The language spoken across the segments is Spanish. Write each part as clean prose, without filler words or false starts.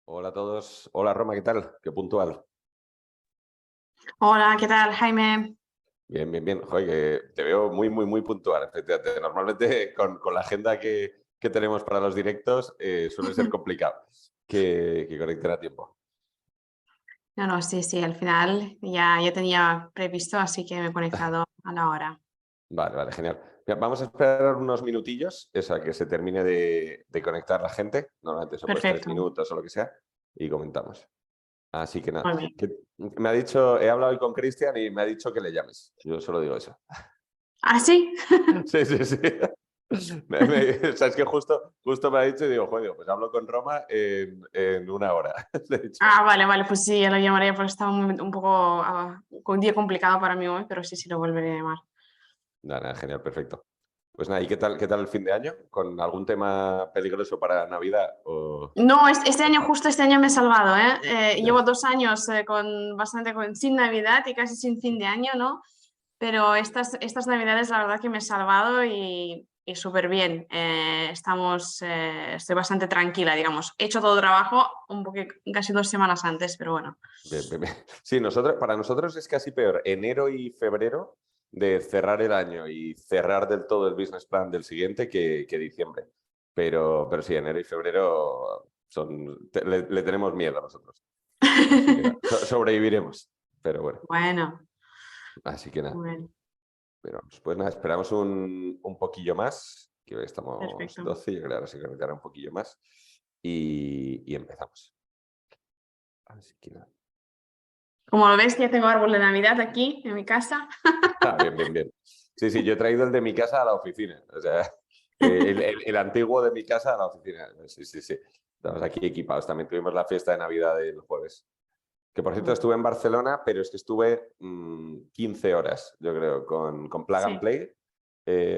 Hola a todos. Hola Roma, ¿qué tal? Qué puntual. Hola, ¿qué tal, Jaime? Bien, bien, bien. Joder, que te veo muy, muy, muy puntual. Efectivamente, normalmente con la agenda que tenemos para los directos suele ser complicado que conecten a tiempo. No, no, sí, sí, al final ya tenía previsto, así que me he conectado a la hora. Vale, vale, genial. Mira, vamos a esperar unos minutillos, eso, a que se termine de conectar la gente. Normalmente eso pues 3 Perfecto, minutos o lo que sea, y comentamos. Así que nada. muy bien. Me ha dicho, he hablado hoy con Cristian y me ha dicho que le llames. Yo solo digo eso. ¿Ah, sí? Sí, sí, sí. O sea, es que justo me ha dicho y digo, joder, digo, pues hablo con Roma en una hora. Le he dicho. Ah, vale, vale, pues sí, ya lo llamaré porque estaba un poco con un día complicado para mí hoy, pero sí, sí, lo volveré a llamar. Nada, nada, genial, perfecto. Pues nada, ¿y qué tal el fin de año? ¿Con algún tema peligroso para Navidad? O... No, este año, justo este año me he salvado, ¿eh? Ya. Llevo 2 años sin Navidad y casi sin fin de año, ¿no? Pero estas Navidades la verdad que me he salvado y súper bien. Estoy bastante tranquila, digamos. He hecho todo trabajo un poco, casi 2 semanas antes, pero bueno. Bien, bien, bien. Sí, para nosotros es casi peor enero y febrero de cerrar el año y cerrar del todo el business plan del siguiente que diciembre. Pero sí, enero y febrero le tenemos miedo a nosotros. Así que nada, sobreviviremos. Pero bueno, Bueno, así que nada. bueno, Pero pues nada, esperamos un poquillo más, que hoy estamos perfecto. 12, yo creo que ahora se conectará un poquillo más. Y empezamos. Así que nada. Como lo ves, ya tengo árbol de Navidad aquí en mi casa. Ah, bien, bien, bien. Sí, sí, yo he traído el de mi casa a la oficina. O sea, el antiguo de mi casa a la oficina. Sí, sí, sí. Estamos aquí equipados. También tuvimos la fiesta de Navidad el jueves. Que por cierto estuve en Barcelona, pero es que estuve 15 horas, yo creo, con Plug and Sí. Play.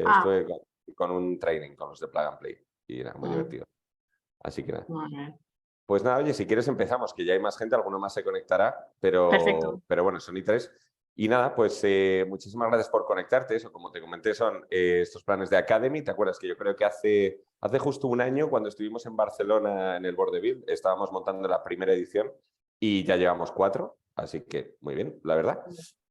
Ah, Estuve con un training con los de Plug and Play y era muy mm, divertido. Así que nada. muy bien. Pues nada, oye, si quieres empezamos, que ya hay más gente, alguno más se conectará, Perfecto. pero bueno, son y tres. Y nada, pues muchísimas gracias por conectarte. Eso, como te comenté, son estos planes de Academy. ¿Te acuerdas que yo creo que hace justo un año, cuando estuvimos en Barcelona en el Bordeville, estábamos montando la primera edición y ya llevamos 4, así que muy bien, la verdad.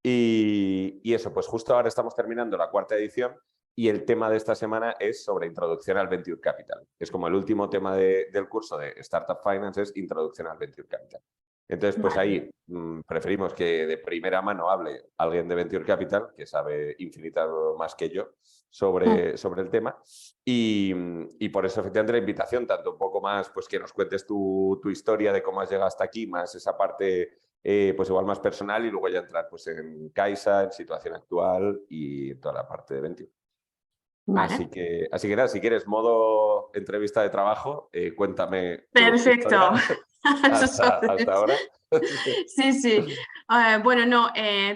Y eso, pues justo ahora estamos terminando la cuarta edición y el tema de esta semana es sobre introducción al Venture Capital. Es como el último tema del curso de Startup Finance, es introducción al Venture Capital. Entonces, pues Vale. ahí preferimos que de primera mano hable alguien de Venture Capital, que sabe infinita más que yo Mm, sobre el tema. Y por eso, efectivamente, la invitación, tanto un poco más, pues que nos cuentes tu historia de cómo has llegado hasta aquí, más esa parte, pues igual más personal, y luego ya entrar pues en Caixa, en situación actual y toda la parte de Venture. Vale. Así que nada, si quieres modo entrevista de trabajo, cuéntame tu Perfecto. historia Esos hasta órdenes. ahora. Sí, sí. Bueno, no,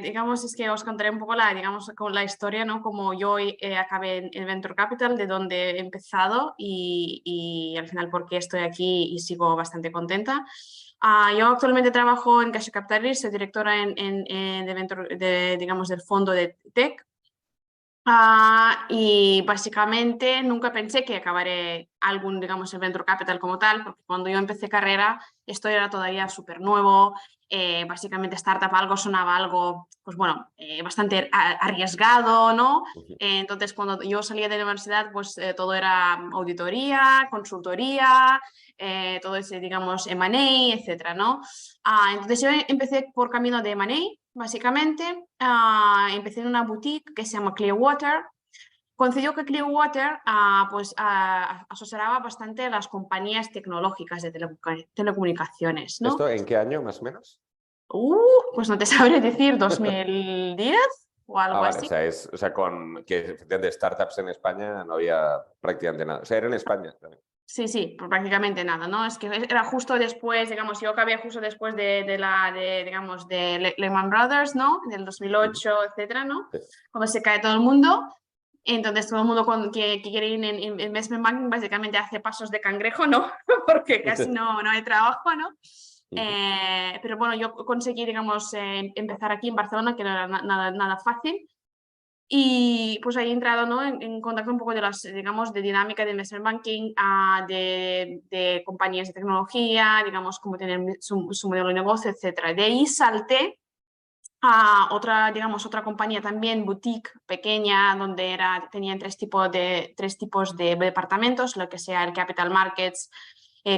digamos, es que os contaré un poco digamos, con la historia, ¿no? Como yo acabé en Venture Capital, de donde he empezado y al final por qué estoy aquí y sigo bastante contenta. Yo actualmente trabajo en Caixa Capitalist, soy directora digamos, del fondo de Tech. Y básicamente nunca pensé que acabaré algún, digamos, el Venture Capital como tal, porque cuando yo empecé carrera esto era todavía súper nuevo, básicamente startup algo sonaba algo, pues bueno, bastante arriesgado, ¿no? Entonces cuando yo salía de la universidad, pues todo era auditoría, consultoría, todo ese, digamos, M&A, etcétera, ¿no? Entonces yo empecé por camino de M&A, básicamente. Empecé en una boutique que se llama Clearwater. Coincidió que Clearwater pues, asesoraba bastante a las compañías tecnológicas de telecomunicaciones, ¿no? ¿Esto en qué año, más o menos? Uh, pues no te sabré decir, 2010 o Ah, algo vale, o así. sea, con que efectivamente startups en España no había prácticamente nada. O sea, era en España también. Sí, sí, pues prácticamente nada, ¿no? Es que era justo después, digamos, yo acabé justo después digamos, de Lehman Brothers, ¿no? Del Ujú. 2008, etcétera, ¿no? Sí. Cuando se cae todo el mundo. Entonces todo el mundo que quiere ir en investment banking básicamente hace pasos de cangrejo, ¿no? Porque casi no hay trabajo, ¿no? Ujú. Pero bueno, yo conseguí, digamos, empezar aquí en Barcelona, que no era nada fácil. Y pues ahí he entrado, ¿no? en contacto un poco de las, digamos, de dinámica de investment banking, de compañías de tecnología, digamos, cómo tener su modelo de negocio, etcétera. De ahí salté a otra, digamos, otra compañía también, boutique, pequeña, donde tenían tres tipos de departamentos, lo que sea el capital markets,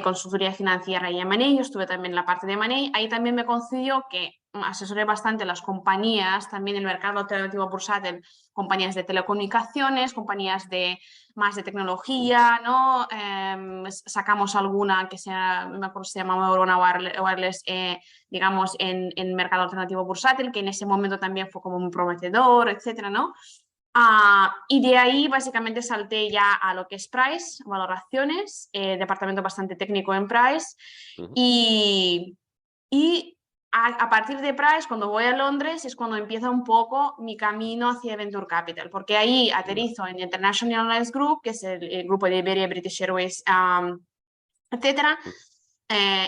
consultoría financiera y M&A. Yo estuve también en la parte de M&A. Ahí también me coincidió que asesoré bastante las compañías, también el mercado alternativo bursátil, compañías de telecomunicaciones, compañías más de tecnología, ¿no? Sacamos alguna que sea, no me acuerdo si se llamaba Orona Wireless, digamos, en mercado alternativo bursátil, que en ese momento también fue como muy prometedor, etcétera, ¿no? Y de ahí básicamente salté ya a lo que es Price, valoraciones, departamento bastante técnico en Price. Y a partir de Price, cuando voy a Londres, es cuando empieza un poco mi camino hacia Venture Capital, porque ahí aterrizo en International Airlines Group, que es el grupo de Iberia, British Airways, etcétera.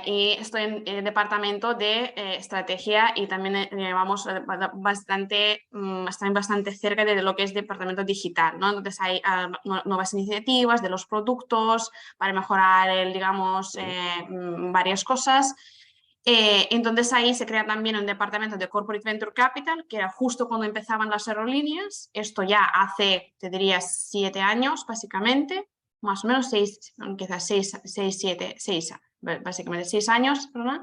Y estoy en el departamento de estrategia y también llevamos bastante cerca de lo que es departamento digital, ¿no? Entonces hay nuevas iniciativas de los productos para mejorar, digamos, varias cosas. Entonces ahí se crea también un departamento de Corporate Venture Capital, que era justo cuando empezaban las aerolíneas. Esto ya hace, te diría, 7 años, básicamente. Más o menos 6, quizás 6, básicamente 6 años, ¿verdad?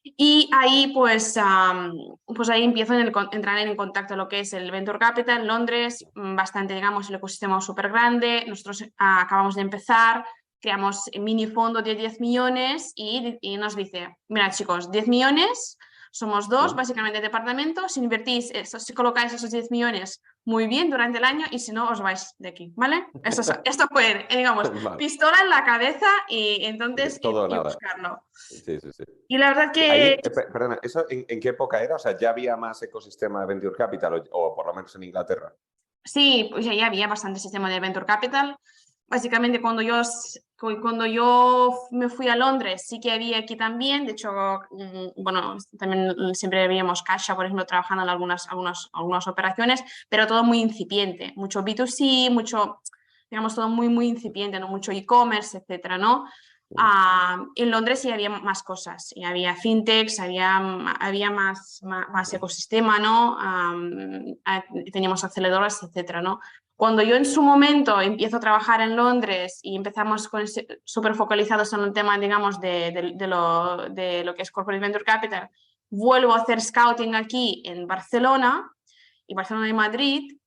Y ahí pues ahí empiezo a entrar en contacto lo que es el Venture Capital, Londres, bastante, digamos, el ecosistema súper grande. Nosotros acabamos de empezar, creamos un mini fondo de 10 millones y nos dice, mira chicos, 10 millones, somos dos, básicamente, departamentos, si invertís, si colocáis esos 10 millones muy bien durante el año y si no, os vais de aquí, ¿vale? Esto fue, digamos, Vale. pistola en la cabeza y entonces Todo o y nada. buscarlo. Sí, sí, sí. Y la verdad Ahí, que perdona, ¿eso en qué época era? O sea, ¿ya había más ecosistema de Venture Capital o por lo menos en Inglaterra? sí, pues ya había bastante sistema de Venture Capital. Básicamente cuando yo me fui a Londres sí que había aquí también. De hecho, bueno, también siempre veíamos Caixa, por ejemplo, trabajando en algunas operaciones, pero todo muy incipiente. Mucho B2C, mucho, digamos, todo muy incipiente, ¿no? Mucho e-commerce, etcétera, ¿no? En Londres sí había más cosas, y había fintechs, había más ecosistema, ¿no? Teníamos aceleradoras, etcétera, ¿no? Cuando yo en su momento empiezo a trabajar en Londres y empezamos súper focalizados en un tema, digamos, de lo que es Corporate Venture Capital, vuelvo a hacer scouting aquí en Barcelona y Barcelona y Madrid.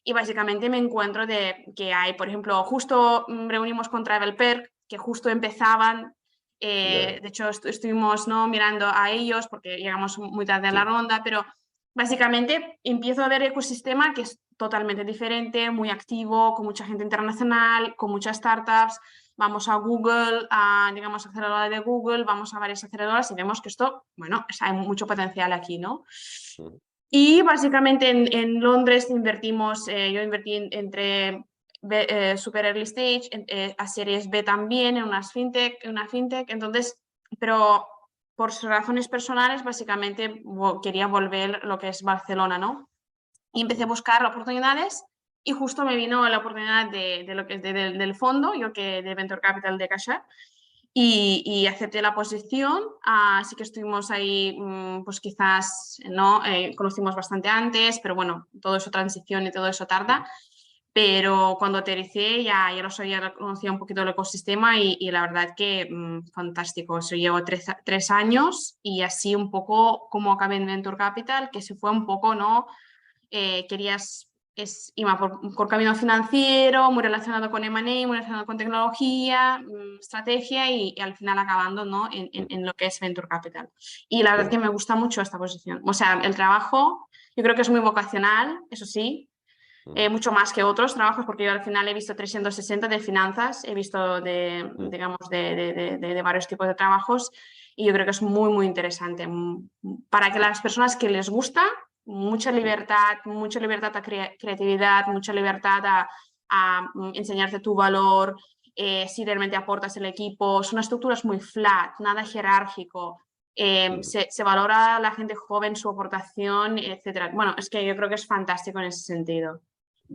Y básicamente me encuentro que hay, por ejemplo, justo reunimos con TravelPerk, que justo empezaban. De hecho, estuvimos, ¿no?, mirando a ellos porque llegamos muy tarde a la ronda, pero básicamente empiezo a ver ecosistema que es totalmente diferente, muy activo, con mucha gente internacional, con muchas startups. Vamos a Google, digamos, aceleradora de Google, vamos a varias aceleradoras y vemos que esto, bueno, hay mucho potencial aquí, ¿no? Y básicamente en Londres invertimos, yo invertí entre super early stage, a series B también, en una fintech, entonces, pero por razones personales, básicamente quería volver lo que es Barcelona, ¿no? Y empecé a buscar oportunidades y justo me vino la oportunidad de lo que es del fondo, yo que de Venture Capital de Caixa, y acepté la posición. Así que estuvimos ahí, pues quizás no conocimos bastante antes, pero bueno, todo eso transición y todo eso tarda. Pero cuando aterricé ya lo sabía, conocía un poquito el ecosistema y la verdad que fantástico. Eso llevo 3 años y así un poco como acabé en Venture Capital, que se fue un poco, ¿no? Iba por camino financiero, muy relacionado con M&A, muy relacionado con tecnología, estrategia y al final acabando, ¿no?, en lo que es Venture Capital. Y la verdad que me gusta mucho esta posición. O sea, el trabajo yo creo que es muy vocacional, eso sí, mucho más que otros trabajos, porque yo al final he visto 360 de finanzas, he visto digamos, de varios tipos de trabajos y yo creo que es muy interesante para que las personas que les gusta, mucha libertad a creatividad, mucha libertad a enseñarte tu valor, si realmente aportas el equipo. Son estructuras muy flat, nada jerárquico. Se valora a la gente joven, su aportación, etcétera. Bueno, es que yo creo que es fantástico en ese sentido.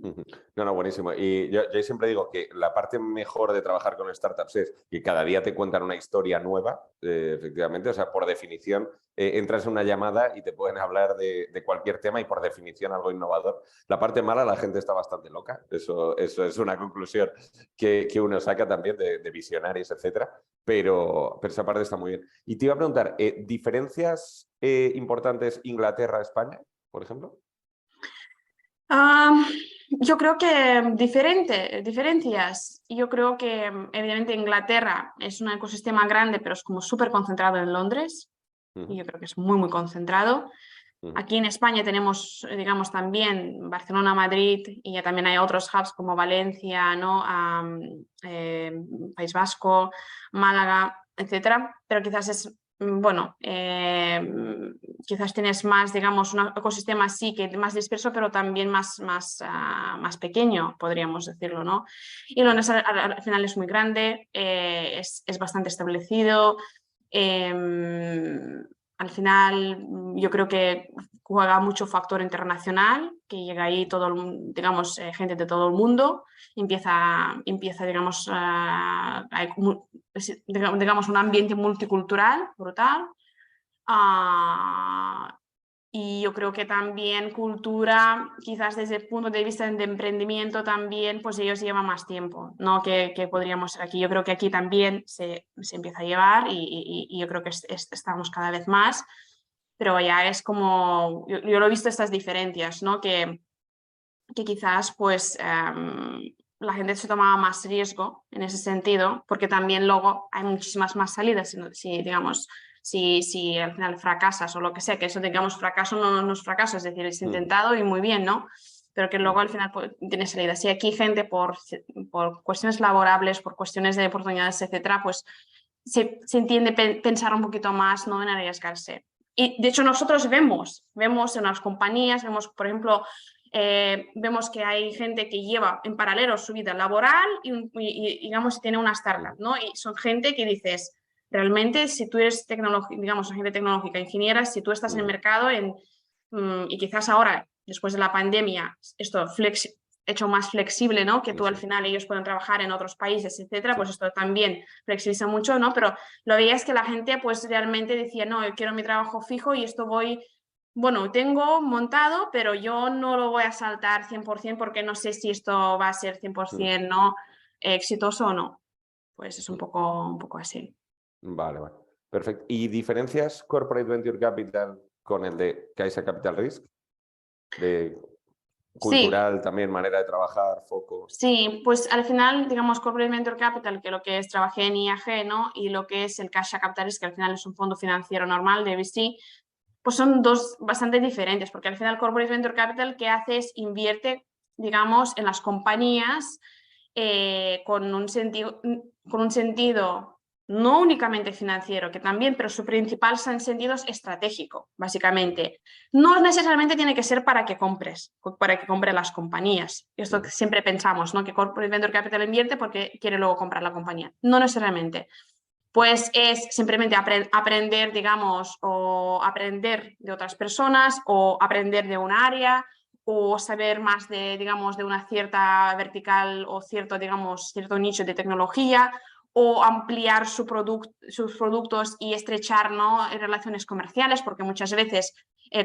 Ujú. No, no, buenísimo. Y yo siempre digo que la parte mejor de trabajar con startups es que cada día te cuentan una historia nueva, efectivamente. O sea, por definición, entras en una llamada y te pueden hablar de cualquier tema y por definición algo innovador. La parte mala, la gente está bastante loca. Eso es una conclusión que uno saca también de visionarios, etcétera. Pero esa parte está muy bien. Y te iba a preguntar, ¿diferencias importantes Inglaterra-España, por ejemplo? Ah, yo creo que diferencias. Yo creo que evidentemente Inglaterra es un ecosistema grande, pero es como súper concentrado en Londres. Y Ujú, yo creo que es muy, muy concentrado. ujú. Aquí en España tenemos, digamos, también Barcelona, Madrid y ya también hay otros hubs como Valencia, ¿no? País Vasco, Málaga, etcétera. Pero quizás es, bueno, quizás tienes más, digamos, un ecosistema así que más disperso, pero también más pequeño, podríamos decirlo, ¿no? Y Londres al final es muy grande, es bastante establecido. Al final, yo creo que juega mucho factor internacional, que llega ahí todo, digamos, gente de todo el mundo, empieza digamos, hay digamos, un ambiente multicultural brutal. Ah, y yo creo que también cultura, quizás desde el punto de vista de emprendimiento también, pues ellos llevan más tiempo, ¿no? Que podríamos ser aquí. Yo creo que aquí también se empieza a llevar y yo creo que estamos cada vez más, pero ya es como, yo lo he visto estas diferencias, ¿no? Que quizás pues la gente se tomaba más riesgo en ese sentido, porque también luego hay muchísimas más salidas, si digamos, si al final fracasas o lo que sea, que eso digamos fracaso no es fracaso, es decir, es Ujú, intentado y muy bien, ¿no? Pero que luego ujú. al final pues, tiene salidas. Si aquí gente por cuestiones laborables, por cuestiones de oportunidades, etcétera, pues se entiende pensar un poquito más, ¿no? En arriesgarse. Y de hecho nosotros vemos en las compañías, vemos, por ejemplo, vemos que hay gente que lleva en paralelo su vida laboral y digamos, tiene una startup, Ujú, ¿no? Y son gente que dices, realmente, si tú eres digamos, gente tecnológica, ingeniera, si tú estás en el ujú, mercado y quizás ahora, después de la pandemia, esto hecho más flexible, ¿no? Que tú al sí, final ellos pueden trabajar en otros países, etcétera, sí. pues esto también flexibiliza mucho, ¿no? Pero lo veías que la gente pues realmente decía, no, yo quiero mi trabajo fijo y esto voy bueno, tengo montado, pero yo no lo voy a saltar 100% porque no sé si esto va a ser Ujú, 100% ¿no? Exitoso o no. Pues es ujú. un poco así. Vale, vale. Perfecto. ¿Y diferencias Corporate Venture Capital con el de Caixa Capital Risk? De Sí, cultural también, manera de trabajar, foco. sí, pues al final, digamos, Corporate Venture Capital, que lo que es, trabajé en IAG, ¿no? Y lo que es el Caixa Capital, que al final es un fondo financiero normal de VC, pues son dos bastante diferentes, porque al final Corporate Venture Capital que hace es invierte, digamos, en las compañías con un sentido no únicamente financiero, que también, pero su principal sentido es estratégico, Ujú, básicamente. No necesariamente tiene que ser para que compre las compañías. Esto que ujú, siempre pensamos, ¿no? Que Corporate Venture Capital invierte porque quiere luego comprar la compañía. No necesariamente pues es simplemente aprender, digamos, o aprender de otras personas o aprender de un área o saber más de, digamos, de una cierta vertical o cierto, digamos, cierto nicho de tecnología o ampliar sus productos y estrechar, ¿no? Relaciones comerciales, porque muchas veces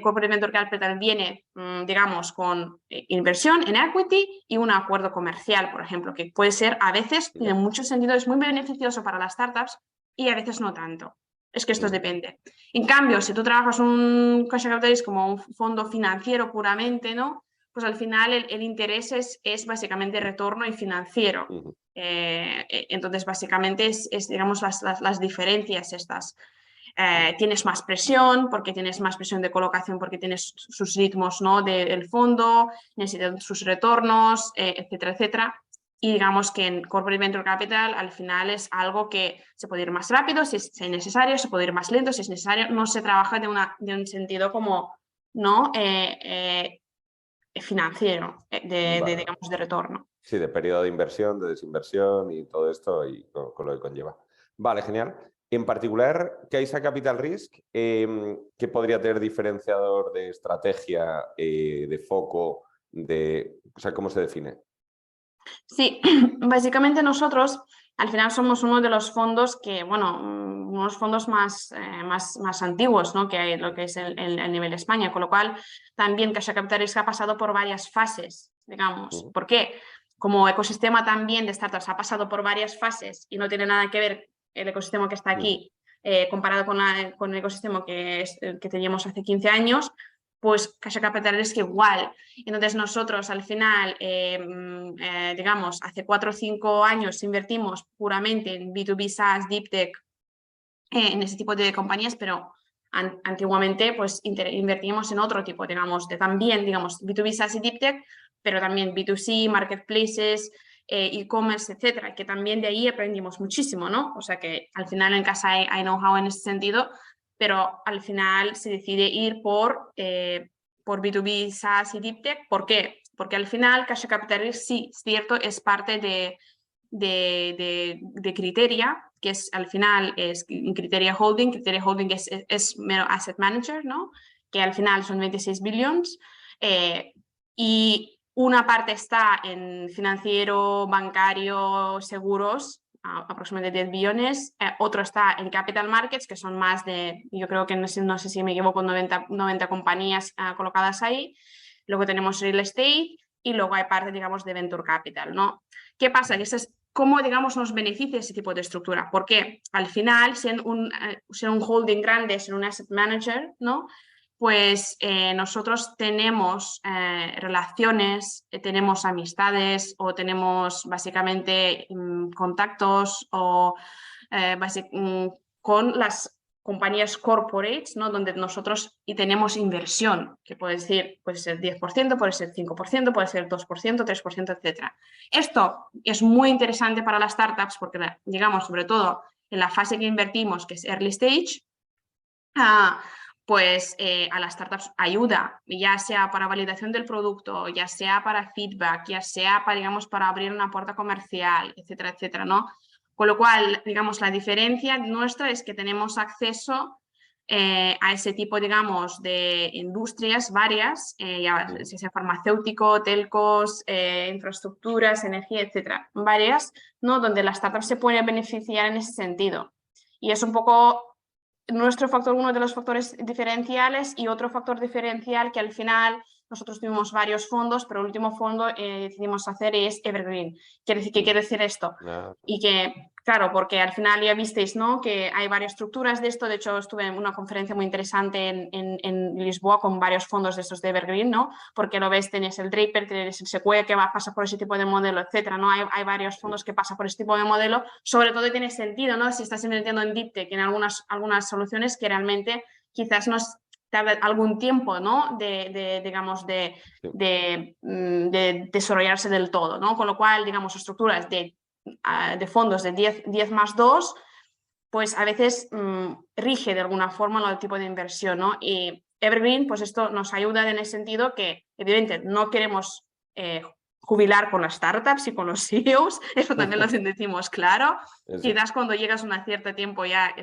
Corporate Venture Capital viene, digamos, con inversión en equity y un acuerdo comercial, por ejemplo, que puede ser, a veces, tiene ya, mucho sentido, es muy beneficioso para las startups y a veces no tanto. Es que esto ujú, depende. En cambio, si tú trabajas un cash capitalist como un fondo financiero puramente, ¿no? Pues al final el interés es básicamente retorno y financiero. ujú, Entonces, básicamente digamos, las diferencias estas. ujú, Tienes más presión, porque tienes más presión de colocación, porque tienes sus ritmos, ¿no? Del fondo, necesitan sus retornos, etcétera, etcétera. Y digamos que en Corporate Venture Capital al final es algo que se puede ir más rápido si es necesario, se puede ir más lento si es necesario, no se trabaja de un sentido como ¿no? Financiero, vale, vale. digamos, de retorno. Sí, de periodo de inversión, de desinversión y todo esto y con lo que conlleva. Vale, genial. En particular, Caixa Capital Risk, ¿qué podría tener diferenciador de estrategia, de foco o sea, ¿cómo se define? Sí, básicamente nosotros al final somos uno de los fondos que, bueno, unos fondos más antiguos, ¿no? Que hay lo que es el nivel España, con lo cual también Caixa Capitalista ha pasado por varias fases, digamos. ¿Por qué? Como ecosistema también de startups ha pasado por varias fases y no tiene nada que ver el ecosistema que está aquí comparado con el ecosistema que teníamos hace 15 años, pues Caixa Capital es que igual. Entonces nosotros al final, digamos, hace 4 o 5 años invertimos puramente en B2B SaaS, Deep Tech, en ese tipo de compañías, pero antiguamente pues invertíamos en otro tipo, digamos, de también, digamos, B2B SaaS y Deep Tech, pero también B2C, marketplaces, e-commerce, etcétera, que también de ahí aprendimos muchísimo, ¿no? O sea que al final en casa hay know-how en ese sentido, pero al final se decide ir por B2B, SaaS y Deep Tech. ¿Por qué? Porque al final Caixa Capital sí, es cierto, es parte de Criteria, que es al final es Criteria Holding. Criteria Holding es mero asset manager, ¿no? Que al final son 26 billones. Y una parte está en financiero, bancario, seguros, aproximadamente 10 billones. Otro está en capital markets, que son más de, yo creo que no sé si me equivoco, 90 compañías colocadas ahí. Luego tenemos real estate y luego hay parte, digamos, de venture capital, ¿no? ¿Qué pasa? Que cómo, digamos, nos beneficia ese tipo de estructura. Porque al final, ser un holding grande, ser un asset manager, ¿no? Pues nosotros tenemos relaciones, tenemos amistades o tenemos básicamente contactos o con las compañías corporates, ¿no? Donde nosotros y tenemos inversión, que puede ser 10%, puede ser 5%, puede ser 2%, 3%, etc. Esto es muy interesante para las startups porque, digamos, sobre todo en la fase que invertimos, que es early stage, pues a las startups ayuda, ya sea para validación del producto, ya sea para feedback, ya sea para, digamos, para abrir una puerta comercial, etcétera, etcétera, ¿no? Con lo cual, digamos, la diferencia nuestra es que tenemos acceso a ese tipo, digamos, de industrias varias, ya sea farmacéutico, telcos, infraestructuras, energía, etcétera, varias, ¿no? Donde la startup se puede beneficiar en ese sentido. Y es un poco nuestro factor, uno de los factores diferenciales, y otro factor diferencial que al final nosotros tuvimos varios fondos, pero el último fondo decidimos hacer es Evergreen. ¿Qué quiere decir esto? Y que, claro, porque al final ya visteis, ¿no? Que hay varias estructuras de esto. De hecho, estuve en una conferencia muy interesante en Lisboa con varios fondos de estos de Evergreen, ¿no? Porque lo ves, tenés el Draper, tenés el Sequoia que pasa por ese tipo de modelo, etcétera, ¿no? Hay varios fondos que pasan por ese tipo de modelo. Sobre todo tiene sentido, ¿no? Si estás invirtiendo en Deep Tech, en algunas soluciones que realmente quizás nos tarda algún tiempo, ¿no? Digamos, de desarrollarse del todo, ¿no? Con lo cual, digamos, estructuras de fondos de 10 más 2, pues a veces rige de alguna forma el tipo de inversión, ¿no? Y Evergreen, pues esto nos ayuda en el sentido que, evidentemente, no queremos jubilar con las startups y con los CEOs, eso también lo decimos claro. Quizás cuando llegas a un cierto tiempo ya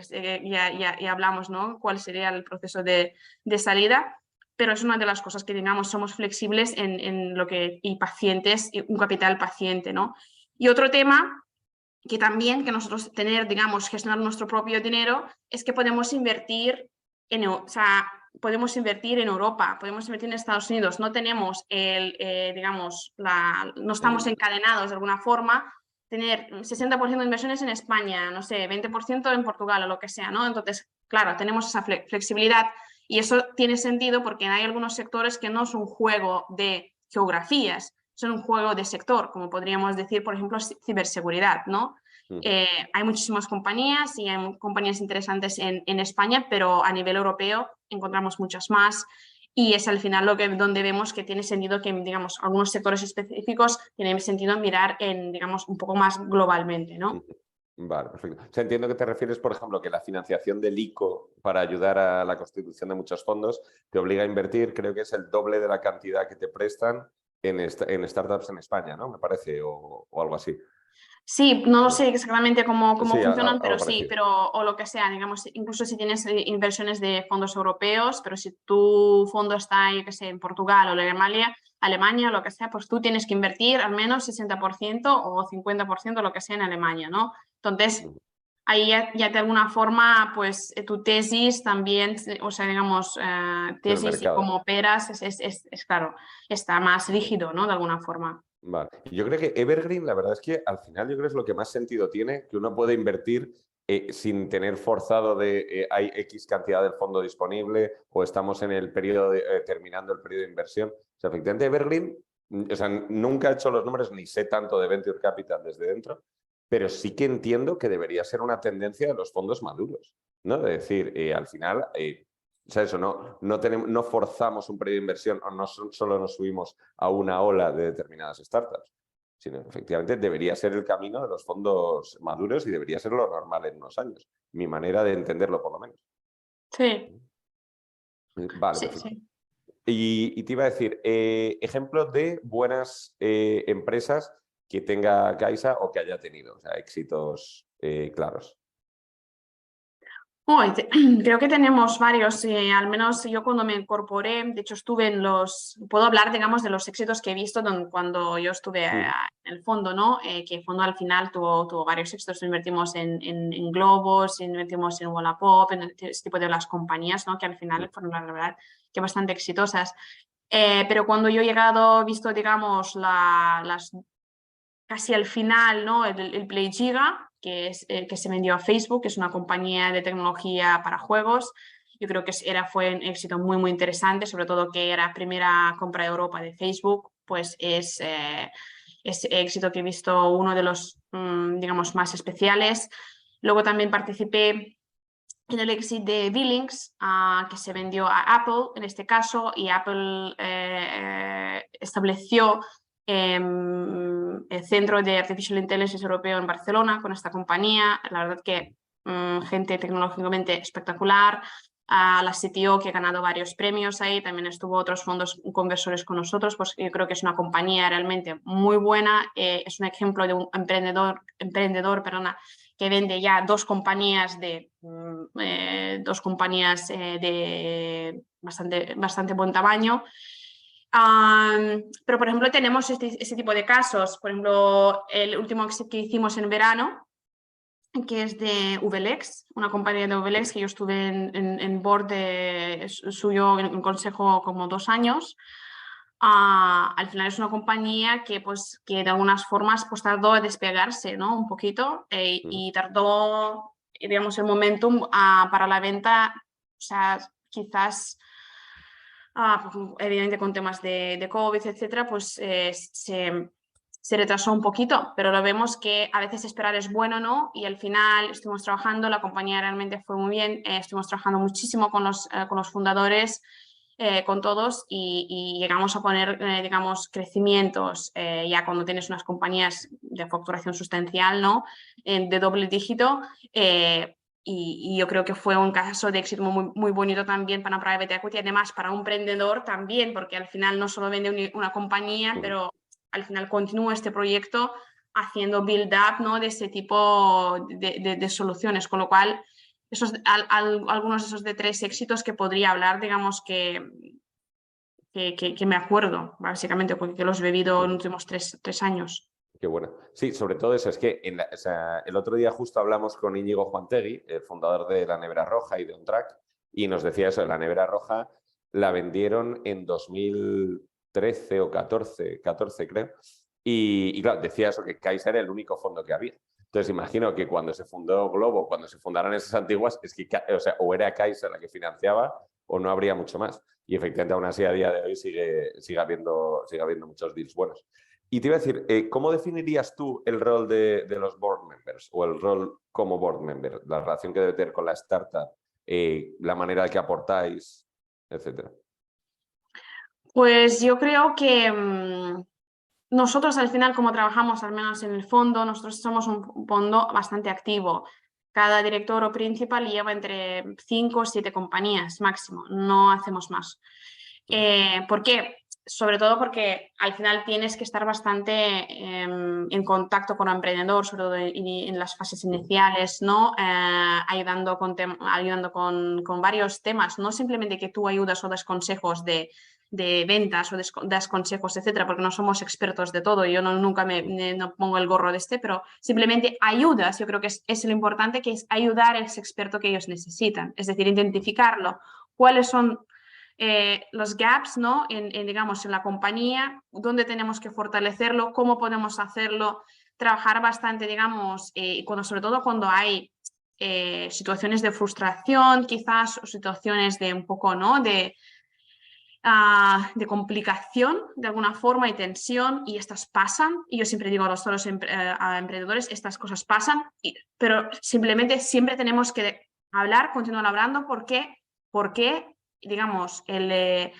hablamos, ¿no? Cuál sería el proceso de salida, pero es una de las cosas que, digamos, somos flexibles en lo que, y pacientes, y un capital paciente, ¿no? Y otro tema que también que nosotros digamos, gestionar nuestro propio dinero, es que podemos invertir podemos invertir en Europa, podemos invertir en Estados Unidos, no tenemos digamos, no estamos encadenados de alguna forma, tener 60% de inversiones en España, no sé, 20% en Portugal o lo que sea, ¿no? Entonces, claro, tenemos esa flexibilidad y eso tiene sentido porque hay algunos sectores que no es un juego de geografías, son un juego de sector, como podríamos decir, por ejemplo, ciberseguridad, ¿no? Hay muchísimas compañías y hay compañías interesantes en España, pero a nivel europeo encontramos muchas más y es al final donde vemos que tiene sentido que, digamos, algunos sectores específicos tienen sentido mirar digamos, un poco más globalmente, ¿no? Vale, perfecto. O sea, entiendo que te refieres, por ejemplo, que la financiación del ICO para ayudar a la constitución de muchos fondos te obliga a invertir, creo que es el doble de la cantidad que te prestan en startups en España, ¿no? Me parece, o algo así. Sí, no lo sé exactamente cómo Sí, funcionan, pero algo sí, parecido. o lo que sea, digamos, incluso si tienes inversiones de fondos europeos, pero si tu fondo está, yo qué sé, en Portugal o en Alemania, Alemania, lo que sea, pues tú tienes que invertir al menos 60% o 50% lo que sea en Alemania, ¿no? Entonces, ahí ya de alguna forma, pues tu tesis también, o sea, digamos, El tesis y mercado. cómo operas claro, está más rígido, ¿no? De alguna forma. Vale. Yo creo que Evergreen, la verdad es que al final yo creo que es lo que más sentido tiene, que uno puede invertir sin tener forzado de hay X cantidad del fondo disponible o estamos en el periodo terminando el periodo de inversión. O sea, efectivamente Evergreen, o sea, nunca he hecho los números ni sé tanto de Venture Capital desde dentro, pero sí que entiendo que debería ser una tendencia de los fondos maduros, ¿no? De decir, al final, o sea, eso, no forzamos un periodo de inversión o no solo nos subimos a una ola de determinadas startups, sino efectivamente debería ser el camino de los fondos maduros y debería ser lo normal en unos años. Mi manera de entenderlo, por lo menos. Sí, Vale, sí, perfecto. sí. Y te iba a decir, ejemplos de buenas empresas que tenga Caixa o que haya tenido, o sea, éxitos claros. Creo que tenemos varios, al menos yo cuando me incorporé, de hecho estuve puedo hablar, digamos, de los éxitos que he visto cuando yo estuve Mm. en el fondo, ¿no? Que el fondo al final tuvo varios éxitos, invertimos en Globos, invertimos en Wallapop, en este tipo de las compañías, ¿no? Que al final fueron, la verdad, que bastante exitosas. Pero cuando yo he llegado, he visto, digamos, casi al final, ¿no? El Play Giga, que se vendió a Facebook, que es una compañía de tecnología para juegos. Yo creo que fue un éxito muy, muy interesante, sobre todo que era primera compra de Europa de Facebook, pues es éxito que he visto uno de los, digamos, más especiales. Luego también participé en el éxito de Billings, que se vendió a Apple en este caso, y Apple estableció el Centro de Artificial Intelligence Europeo en Barcelona con esta compañía. La verdad que gente tecnológicamente espectacular. A la CTO que ha ganado varios premios ahí, también estuvo otros fondos conversores con nosotros, pues yo creo que es una compañía realmente muy buena, es un ejemplo de un emprendedor perdona, que vende ya dos compañías de bastante buen tamaño. Pero, por ejemplo, tenemos ese tipo de casos. Por ejemplo, el último que hicimos en verano, que es de VLX, una compañía de VLX que yo estuve en board suyo, en consejo como 2 años. Al final es una compañía que de algunas formas pues tardó a despegarse, ¿no? Un poquito y tardó, digamos, el momentum para la venta, o sea, quizás evidentemente con temas de COVID, etcétera, pues se retrasó un poquito, pero lo vemos que a veces esperar es bueno, ¿no? Y al final estuvimos trabajando, la compañía realmente fue muy bien, estuvimos trabajando muchísimo con los fundadores, con todos y llegamos a poner, digamos, crecimientos ya cuando tienes unas compañías de facturación sustancial, ¿no? De doble dígito. Y yo creo que fue un caso de éxito muy, muy bonito también para Private Equity, además para un emprendedor también, porque al final no solo vende una compañía, pero al final continúa este proyecto haciendo build-up, ¿no? De ese tipo de soluciones, con lo cual algunos de esos de 3 éxitos que podría hablar, digamos que me acuerdo, básicamente, porque los he vivido en los últimos 3 años. Qué bueno. Sí, sobre todo eso, es que o sea, el otro día justo hablamos con Íñigo Juantegui, el fundador de La Nevera Roja y de OnTrack, y nos decía eso, La Nevera Roja la vendieron en 2013 o 14 creo, y claro, decía eso, que Caixa era el único fondo que había. Entonces imagino que cuando se fundó Globo, cuando se fundaron esas antiguas, es que o sea, o era Caixa la que financiaba o no habría mucho más. Y efectivamente aún así a día de hoy sigue habiendo muchos deals buenos. Y te iba a decir, ¿cómo definirías tú el rol de los board members o el rol como board member? La relación que debe tener con la startup, la manera en que aportáis, etcétera. Pues yo creo que nosotros al final, como trabajamos al menos en el fondo, nosotros somos un fondo bastante activo. Cada director o principal lleva entre 5 o 7 compañías máximo, no hacemos más. ¿Por qué? sobre todo porque al final tienes que estar bastante en contacto con el emprendedor, sobre todo en las fases iniciales, ¿no? Ayudando con varios temas, no simplemente que tú ayudas o das consejos de ventas o das consejos, etcétera, porque no somos expertos de todo, yo nunca no pongo el gorro de pero simplemente ayudas, yo creo que es lo importante, que es ayudar a ese experto que ellos necesitan, es decir, identificarlo, cuáles son los gaps, ¿no? Digamos, en la compañía, dónde tenemos que fortalecerlo, cómo podemos hacerlo, trabajar bastante, digamos, sobre todo cuando hay situaciones de frustración, quizás, o situaciones de un poco, ¿no? De complicación de alguna forma y tensión, y estas pasan, y yo siempre digo a todos los emprendedores, estas cosas pasan, pero simplemente siempre tenemos que hablar, continuar hablando, porque digamos, el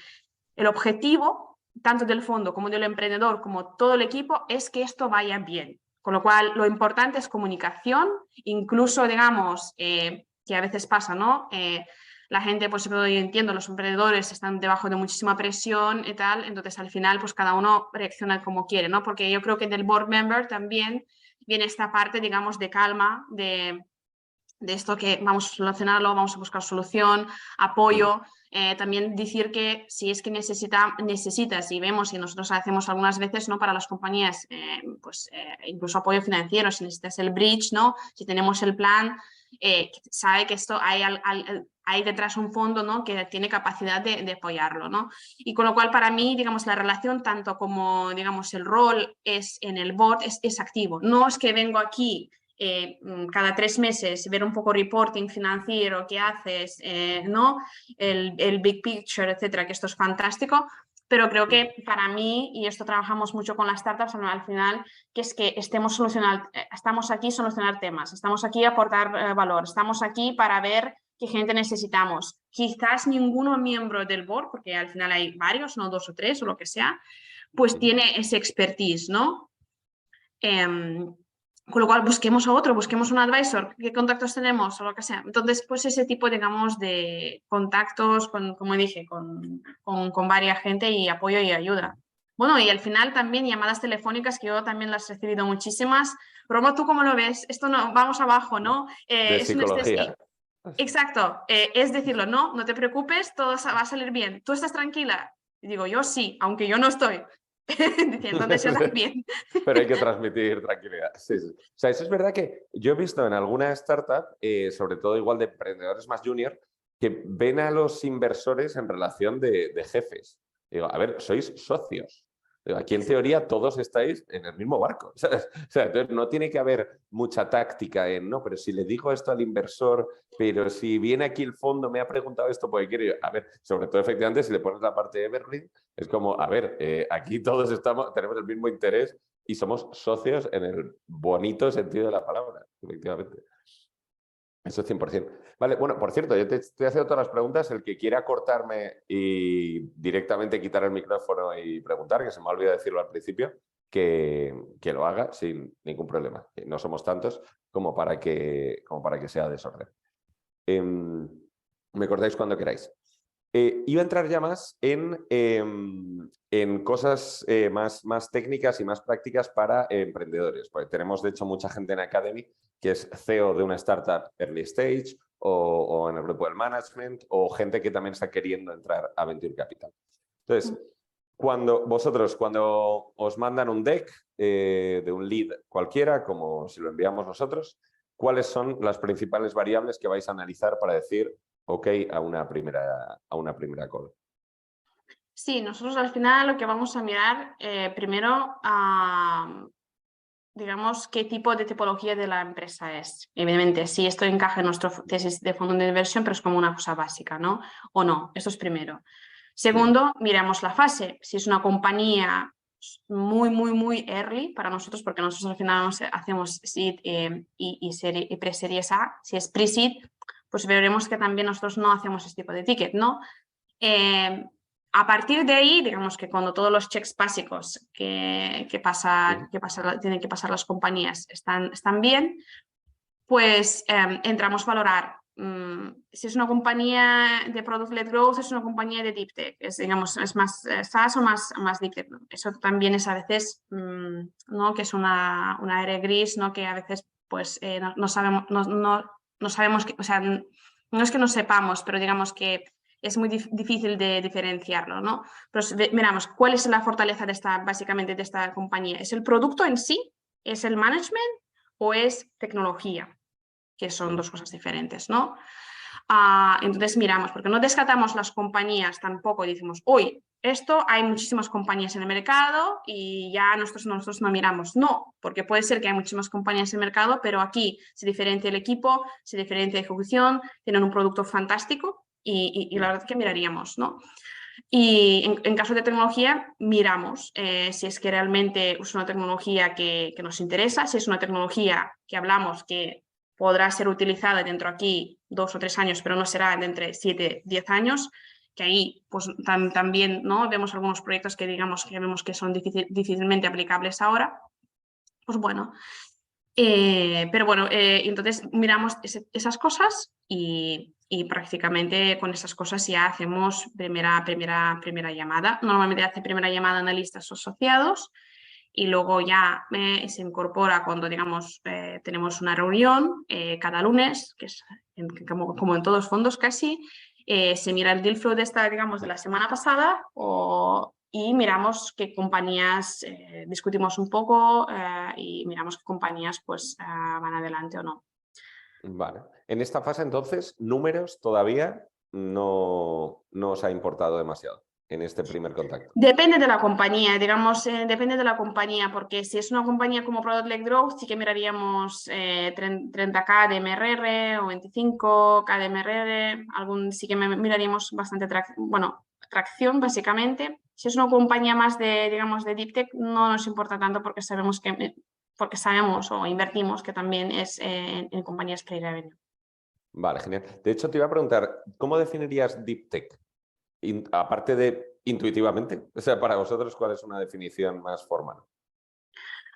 objetivo, tanto del fondo como del emprendedor, como todo el equipo, es que esto vaya bien. Con lo cual, lo importante es comunicación, incluso, digamos, que a veces pasa, ¿no? La gente, pues yo entiendo, los emprendedores están debajo de muchísima presión y tal, entonces al final, pues cada uno reacciona como quiere, ¿no? Porque yo creo que del board member también viene esta parte, digamos, de calma, de esto que vamos a solucionarlo, vamos a buscar solución, apoyo. También decir que si es que necesitas, y vemos y nosotros hacemos algunas veces, ¿no? Para las compañías, incluso apoyo financiero, si necesitas el bridge, ¿no? Si tenemos el plan, sabe que esto hay detrás un fondo, ¿no? Que tiene capacidad de apoyarlo, ¿no? Y con lo cual, para mí, digamos, la relación, tanto como, digamos, el rol es en el board, es activo. No es que vengo aquí cada 3 meses ver un poco reporting financiero, qué haces, ¿no? El big picture, etcétera, que esto es fantástico, pero creo que para mí, y esto trabajamos mucho con las startups al final, que es que estamos aquí a solucionar temas, estamos aquí a aportar valor, estamos aquí para ver qué gente necesitamos. Quizás ninguno miembro del board, porque al final hay varios, no 2 o 3 o lo que sea, pues tiene ese expertise, ¿no? Con lo cual busquemos a otro, busquemos un advisor, qué contactos tenemos o lo que sea. Entonces, pues ese tipo, digamos, de contactos, como dije, con varias gente y apoyo y ayuda. Bueno, y al final también llamadas telefónicas, que yo también las he recibido muchísimas. Romo, ¿tú cómo lo ves? Esto no, vamos abajo, ¿no? De Es un estrés. psicología. Exacto, es decirlo, no te preocupes, todo va a salir bien. ¿Tú estás tranquila? Y digo, yo sí, aunque yo no estoy. Entonces yo también. Pero hay que transmitir tranquilidad. Sí, sí. O sea, eso es verdad que yo he visto en alguna startup, sobre todo igual de emprendedores más junior, que ven a los inversores en relación de jefes. Digo, a ver, sois socios. Digo, aquí en teoría todos estáis en el mismo barco. ¿Sabes? O sea, entonces no tiene que haber mucha táctica en, no, pero si le digo esto al inversor, pero si viene aquí el fondo, me ha preguntado esto porque quiere. A ver, sobre todo efectivamente si le pones la parte de Evergreen, es como, a ver, aquí todos tenemos el mismo interés y somos socios en el bonito sentido de la palabra, efectivamente. Eso es 100%. Vale, bueno, por cierto, yo te estoy haciendo todas las preguntas. El que quiera cortarme y directamente quitar el micrófono y preguntar, que se me ha olvidado decirlo al principio, que lo haga sin ningún problema. No somos tantos como para que sea desorden. Me cortáis cuando queráis. Iba a entrar ya más en cosas más técnicas y más prácticas para emprendedores. Porque tenemos, de hecho, mucha gente en Academy que es CEO de una startup early stage o en el grupo del management, o gente que también está queriendo entrar a Venture Capital. Entonces, cuando os mandan un deck de un lead cualquiera, como si lo enviamos nosotros, ¿cuáles son las principales variables que vais a analizar para decir ok a una primera call? Sí, nosotros al final lo que vamos a mirar primero, digamos, qué tipo de tipología de la empresa es. Evidentemente, si esto encaja en nuestro tesis de fondo de inversión, pero es como una cosa básica, ¿no? O no, esto es primero. Segundo, miramos la fase. Si es una compañía muy early para nosotros, porque nosotros al final hacemos seed y pre-series A. Si es pre-seed, pues veremos que también nosotros no hacemos este tipo de ticket, ¿no? A partir de ahí, digamos que cuando todos los checks básicos tienen que pasar las compañías están bien, pues entramos a valorar si es una compañía de Product-led Growth, es una compañía de Deep Tech, digamos, es más SaaS o más Deep Tech. Eso también es a veces, ¿no? Que es una área gris, ¿no? Que a veces pues no sabemos, no sabemos, o sea, no es que no sepamos, pero digamos que es muy difícil de diferenciarlo, ¿no? Pero miramos, ¿cuál es la fortaleza básicamente de esta compañía? ¿Es el producto en sí? ¿Es el management o es tecnología? Que son dos cosas diferentes, ¿no? Entonces miramos, porque no descartamos las compañías tampoco y decimos, uy, esto hay muchísimas compañías en el mercado y ya nosotros no miramos. No, porque puede ser que hay muchísimas compañías en el mercado, pero aquí se diferencia el equipo, se diferencia la ejecución, tienen un producto fantástico y la verdad es que miraríamos, ¿no? Y en caso de tecnología, miramos si es que realmente es una tecnología que nos interesa, si es una tecnología que hablamos que podrá ser utilizada dentro aquí 2 o 3 años, pero no será de entre 7 y 10 años, que ahí pues, también ¿no? Vemos algunos proyectos que digamos que vemos que son difícilmente aplicables ahora. Pues bueno, pero bueno, entonces miramos esas cosas y prácticamente con esas cosas ya hacemos primera llamada. Normalmente hace primera llamada a analistas asociados y luego ya se incorpora cuando, digamos, tenemos una reunión cada lunes, que es como en todos los fondos casi, se mira el deal flow digamos, de la semana pasada y miramos qué compañías, discutimos un poco y miramos qué compañías pues van adelante o no. Vale. En esta fase, entonces, números todavía no os ha importado demasiado en este primer contacto. Depende de la compañía, digamos, depende de la compañía, porque si es una compañía como Product-led Growth, sí que miraríamos 30K de MRR o 25K de MRR, sí que miraríamos bastante tracción, básicamente. Si es una compañía más de, digamos, de Deep Tech, no nos importa tanto porque sabemos o invertimos que también es en compañías pre-revenue. Vale, genial. De hecho, te iba a preguntar, ¿cómo definirías Deep Tech? Aparte de intuitivamente, o sea, para vosotros, ¿cuál es una definición más formal?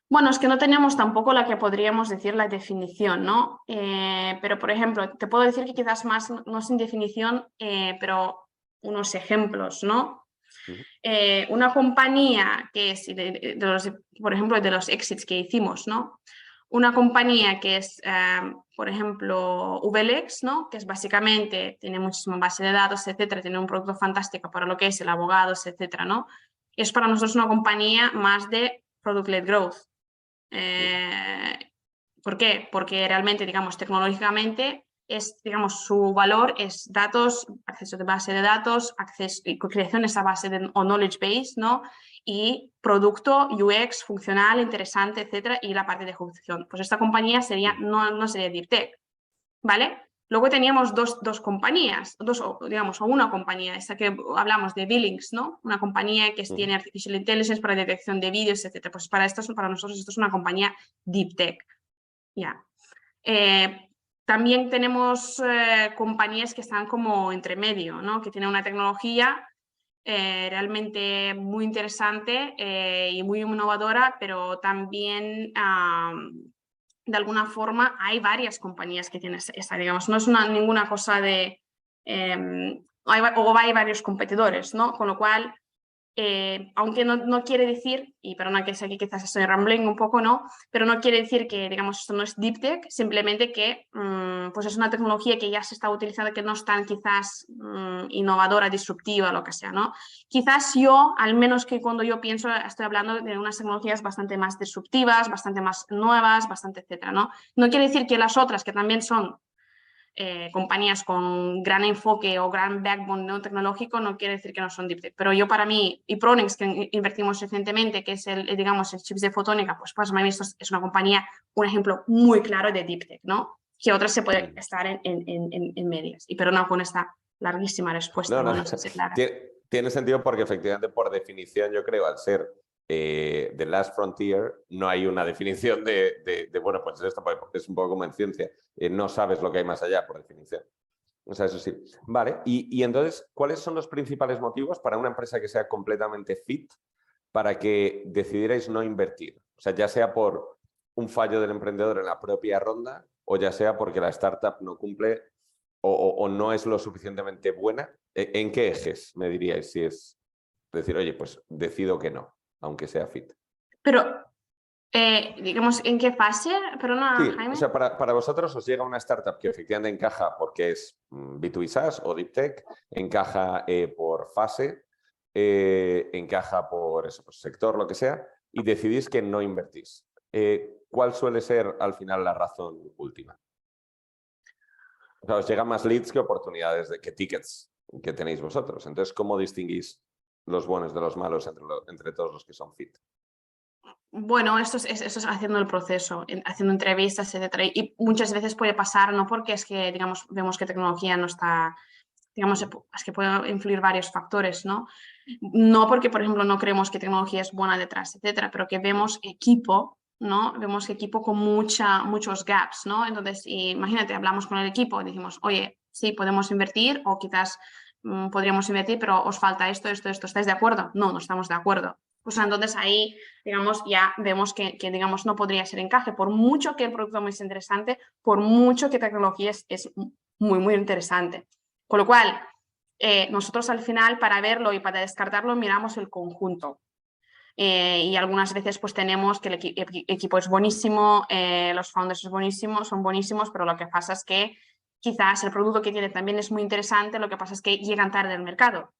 Bueno, es que no tenemos tampoco la que podríamos decir la definición, ¿no? Pero, por ejemplo, te puedo decir que quizás más, no sin definición, pero unos ejemplos, ¿no? Una compañía que es, por ejemplo, de los exits que hicimos, ¿no? Una compañía que es, por ejemplo, VLX, ¿no? Que es básicamente, tiene muchísima base de datos, etcétera, tiene un producto fantástico para lo que es el abogados, etcétera, ¿no? Es para nosotros una compañía más de product-led growth. ¿Por qué? Porque realmente, digamos, tecnológicamente, digamos, su valor es datos, acceso de base de datos, acceso y creación de esa base o knowledge base, ¿no? Y producto, UX, funcional, interesante, etcétera, y la parte de ejecución. Pues esta compañía no sería Deep Tech, ¿vale? Luego teníamos dos compañías, digamos, o una compañía, esta que hablamos de Billings, ¿no? Una compañía que tiene Artificial Intelligence para detección de vídeos, etc. Pues para nosotros esto es una compañía Deep Tech. Ya. También tenemos compañías que están como entre medio, ¿no? Que tienen una tecnología realmente muy interesante y muy innovadora, pero también de alguna forma hay varias compañías que tienen esa, digamos, no es ninguna cosa de... hay varios competidores, ¿no? Con lo cual, aunque no quiere decir, y perdona que aquí quizás estoy rambling un poco, ¿no? Pero no quiere decir que, digamos, esto no es Deep Tech, simplemente que pues es una tecnología que ya se está utilizando, que no es tan quizás innovadora, disruptiva, lo que sea, ¿no? Quizás yo, al menos que cuando yo pienso, estoy hablando de unas tecnologías bastante más disruptivas, bastante más nuevas, bastante etcétera, ¿no? No quiere decir que las otras, que también son compañías con gran enfoque o gran backbone no tecnológico, no quiere decir que no son Deep Tech. Pero yo para mí, y Pronix, que invertimos recientemente, que es digamos, el chips de fotónica, pues para mí esto es una compañía, un ejemplo muy claro de Deep Tech, ¿no? Que otras se pueden estar en medias. Y perdona con esta larguísima respuesta, no sé si es clara. Tiene sentido porque efectivamente, por definición, yo creo, al ser The Last Frontier, no hay una definición bueno, pues esto es un poco como en ciencia, no sabes lo que hay más allá, por definición. O sea, eso sí. Vale, y entonces, ¿cuáles son los principales motivos para una empresa que sea completamente fit para que decidierais no invertir? O sea, ya sea por un fallo del emprendedor en la propia ronda o ya sea porque la startup no cumple o no es lo suficientemente buena? ¿En qué ejes me diríais si es decir, oye, pues decido que no, aunque sea fit? Pero, digamos, ¿en qué fase? Perdona, Sí, o Jaime. sea, para vosotros os llega una startup que efectivamente encaja porque es B2B SaaS o Deep Tech, encaja por fase, encaja por eso, pues, sector, lo que sea, y decidís que no invertís. ¿Cuál suele ser al final la razón última? O sea, os llegan más leads que oportunidades, que tickets que tenéis vosotros. Entonces, ¿cómo distinguís los buenos de los malos entre todos los que son fit? Bueno, esto es haciendo el proceso, haciendo entrevistas, etcétera. Y muchas veces puede pasar, no porque es que, digamos, vemos que tecnología no está, digamos, es que puede influir varios factores, ¿no? No porque, por ejemplo, no creemos que tecnología es buena detrás, etcétera, pero que vemos equipo, ¿no? Vemos equipo con muchos gaps, ¿no? Entonces, imagínate, hablamos con el equipo y decimos, oye, sí, podemos invertir o quizás podríamos invertir, pero os falta esto. ¿Estáis de acuerdo? No, no estamos de acuerdo. Pues entonces ahí, digamos, ya vemos que digamos, no podría ser encaje, por mucho que el producto es muy interesante, por mucho que tecnología es muy interesante. Con lo cual, nosotros al final, para verlo y para descartarlo, miramos el conjunto. Y algunas veces pues tenemos que el equipo es buenísimo, los founders son buenísimos, pero lo que pasa es que quizás el producto que tiene también es muy interesante, lo que pasa es que llegan tarde al mercado.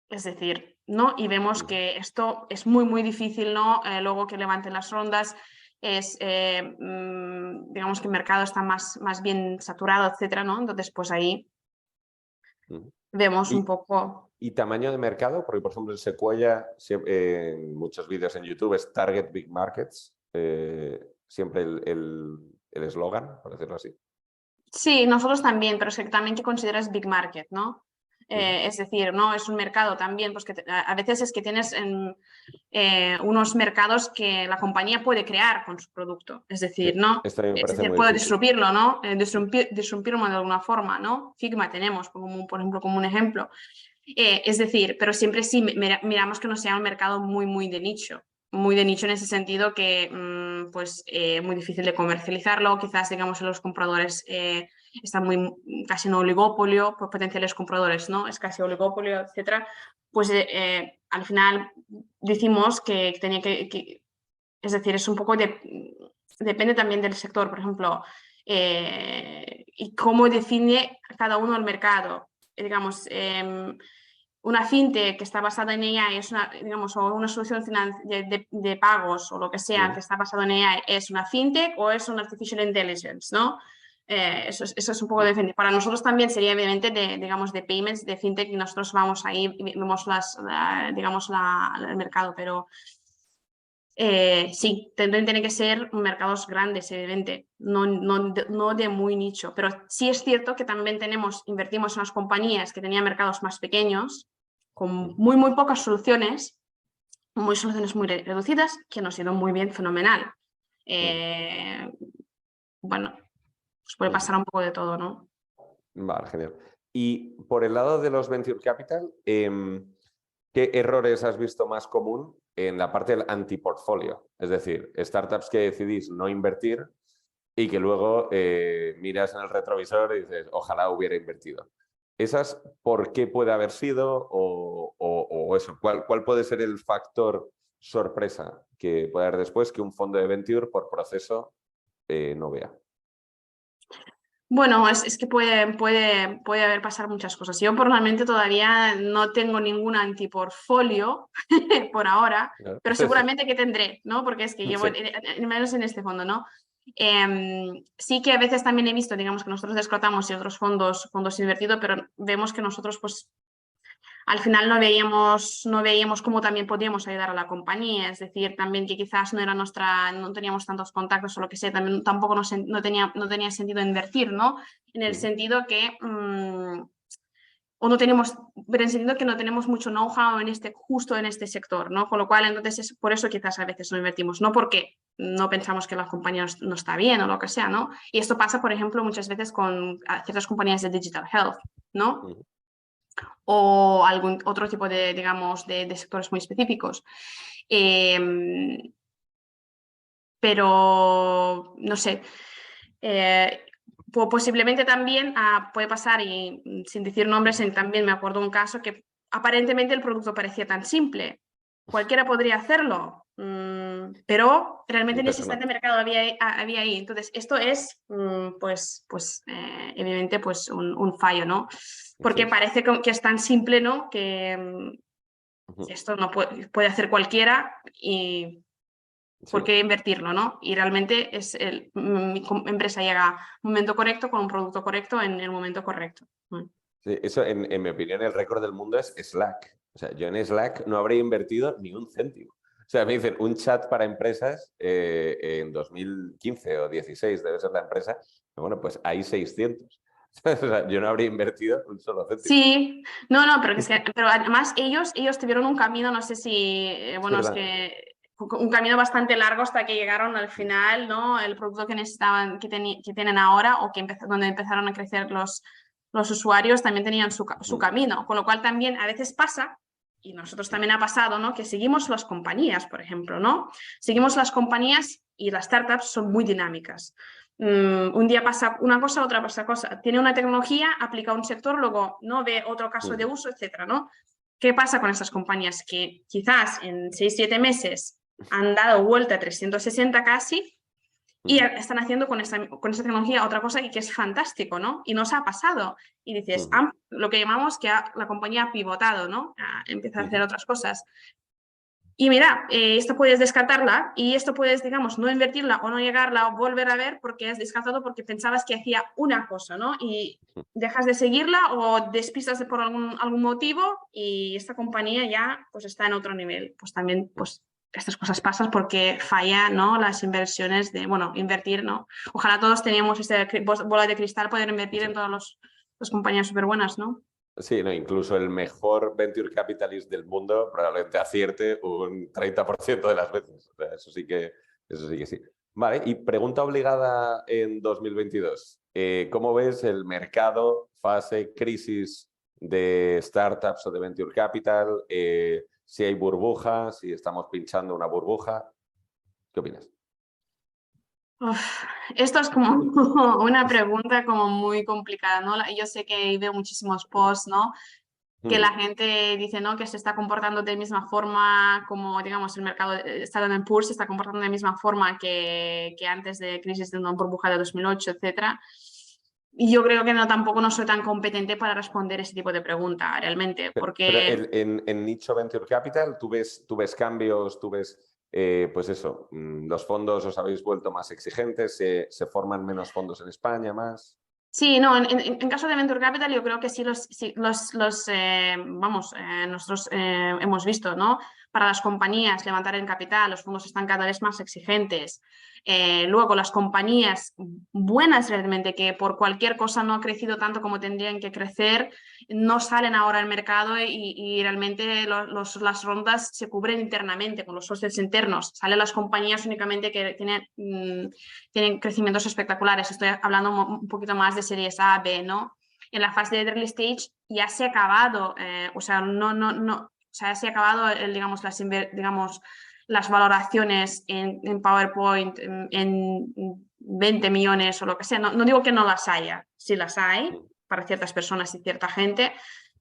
Es decir, ¿no? Y vemos que esto es muy difícil, ¿no? Luego que levanten las rondas, digamos que el mercado está más bien saturado, etcétera, ¿no? Entonces, pues ahí vemos un Y, poco. y tamaño de mercado, porque por ejemplo en Sequoia, en muchos vídeos en YouTube es Target Big Markets, siempre el eslogan, por decirlo así. Sí, nosotros también, pero es que también que consideras big market, ¿no? Es decir, no es un mercado también, pues que a veces es que tienes unos mercados que la compañía puede crear con su producto, es decir, ¿no? Esto a mí me Es parece decir, muy puede difícil. disrumpirlo, ¿no? Disrumpirlo de alguna forma, ¿no? Figma tenemos, por ejemplo, como un ejemplo. Es decir, pero siempre sí miramos que no sea un mercado muy de nicho. Muy de nicho en ese sentido que, pues, muy difícil de comercializarlo. Quizás, digamos, los compradores están casi en oligopolio, pues, potenciales compradores, ¿no? Es casi oligopolio, etcétera. Pues al final decimos que tenía es decir, es un poco depende también del sector, por ejemplo, y cómo define cada uno el mercado. Digamos, una fintech que está basada en AI es una, digamos, o una solución de pagos o lo que sea que está basado en AI es una fintech o es una artificial intelligence, ¿no? Eso es un poco diferente. Para nosotros también sería evidentemente digamos, de payments, de fintech, y nosotros vamos ahí, vemos digamos, el mercado, pero sí, tiene que ser mercados grandes, evidente, no de muy nicho, pero sí es cierto que también invertimos en unas compañías que tenían mercados más pequeños, con muy pocas soluciones muy reducidas, que nos ha ido muy bien, fenomenal. Bueno, pues puede pasar un poco de todo, ¿no? Vale, genial. Y por el lado de los Venture Capital, ¿qué errores has visto más común en la parte del antiportfolio? Es decir, startups que decidís no invertir y que luego miras en el retrovisor y dices, ojalá hubiera invertido. ¿Esas por qué puede haber sido o eso? ¿Cuál puede ser el factor sorpresa que puede haber después que un fondo de venture por proceso no vea? Bueno, es que puede haber pasar muchas cosas. Yo personalmente todavía no tengo ningún antiportfolio por ahora, Claro. pero seguramente que tendré, ¿no? Porque es que llevo, Sí. menos en este fondo, ¿no? Sí que a veces también he visto, digamos, que nosotros descotamos y otros fondos invertidos, pero vemos que nosotros, pues, al final no veíamos cómo también podíamos ayudar a la compañía, es decir, también que quizás no teníamos tantos contactos o lo que sea, también tampoco no tenía sentido invertir, ¿no? En el sentido que, o no tenemos, pero en el sentido que no tenemos mucho know-how justo en este sector, ¿no? Con lo cual, entonces, es por eso quizás a veces no invertimos, no porque no pensamos que la compañía no está bien o lo que sea, ¿no? Y esto pasa, por ejemplo, muchas veces con ciertas compañías de digital health, ¿no? O algún otro tipo de, digamos, de sectores muy específicos. Pero, no sé, posiblemente también puede pasar, y sin decir nombres, también me acuerdo un caso que aparentemente el producto parecía tan simple. Cualquiera podría hacerlo, pero realmente en ese instante el mercado había ahí. Entonces, esto es, evidente, pues un fallo, ¿no? Porque Sí. parece que es tan simple, ¿no? Que esto no puede hacer cualquiera y ¿por Sí. qué invertirlo, no? Y realmente mi empresa llega a un momento correcto con un producto correcto en el momento correcto. Sí, eso, en mi opinión, el récord del mundo es Slack. O sea, yo en Slack no habría invertido ni un céntimo. O sea, me dicen un chat para empresas en 2015 o 16 debe ser la empresa. Bueno, pues hay 600. O sea, yo no habría invertido un solo céntimo. Sí, no, pero además ellos tuvieron un camino, no sé si, Es bueno, es verdad. que un camino bastante largo hasta que llegaron al final, ¿no? El producto que necesitaban, que tienen ahora o donde empezaron a crecer los usuarios también tenían su camino, con lo cual también a veces pasa, y nosotros también ha pasado, ¿no? Que seguimos las compañías, por ejemplo, ¿no? Seguimos las compañías y las startups son muy dinámicas. Un día pasa una cosa, otra pasa cosa. Tiene una tecnología, aplica a un sector, luego no ve otro caso de uso, etcétera, ¿no? ¿Qué pasa con estas compañías? Que quizás en 6-7 meses han dado vuelta a 360 casi y están haciendo con esta tecnología otra cosa que es fantástico, ¿no? Y nos ha pasado. Y dices, lo que llamamos que la compañía ha pivotado, ¿no? Empieza a hacer otras cosas. Y mira, esto puedes descartarla y esto puedes, digamos, no invertirla o no llegarla o volver a ver porque has descartado porque pensabas que hacía una cosa, ¿no? Y dejas de seguirla o despistas por algún motivo y esta compañía ya pues está en otro nivel. Pues también, pues estas cosas pasan porque falla, ¿no? Las inversiones de, bueno, invertir, ¿no? Ojalá todos teníamos esta bola de cristal, poder invertir en todas las compañías súper buenas, ¿no? Sí, no, incluso el mejor venture capitalist del mundo probablemente acierte un 30% de las veces. O sea, eso sí que sí. Vale, y pregunta obligada en 2022. ¿Cómo ves el mercado, fase, crisis de startups o de venture capital? Si hay burbujas, si estamos pinchando una burbuja. ¿Qué opinas? Uf, esto es como una pregunta como muy complicada, ¿no? Yo sé que veo muchísimos posts, ¿no? Que la gente dice, ¿no? Que se está comportando de misma forma como, digamos, el mercado Standard & Poor's se está comportando de la misma forma que antes de crisis de una burbuja de 2008, etcétera. Y yo creo que tampoco no soy tan competente para responder ese tipo de pregunta, realmente, Pero porque en nicho venture capital, ¿tú ves cambios, pues eso, los fondos os habéis vuelto más exigentes, se forman menos fondos en España, más? sí, no, en caso de Venture Capital yo creo que sí nosotros hemos visto, ¿no? Para las compañías levantar el capital, los fondos están cada vez más exigentes. Luego las compañías buenas realmente, que por cualquier cosa no ha crecido tanto como tendrían que crecer, no salen ahora al mercado y realmente las rondas se cubren internamente con los socios internos. Salen las compañías únicamente que tienen crecimientos espectaculares. Estoy hablando un poquito más de series A, B, ¿no? En la fase de early stage ya se ha acabado, o sea, o sea, se ha acabado, digamos, las valoraciones en PowerPoint en 20 millones o lo que sea. No digo que no las haya, sí las hay para ciertas personas y cierta gente,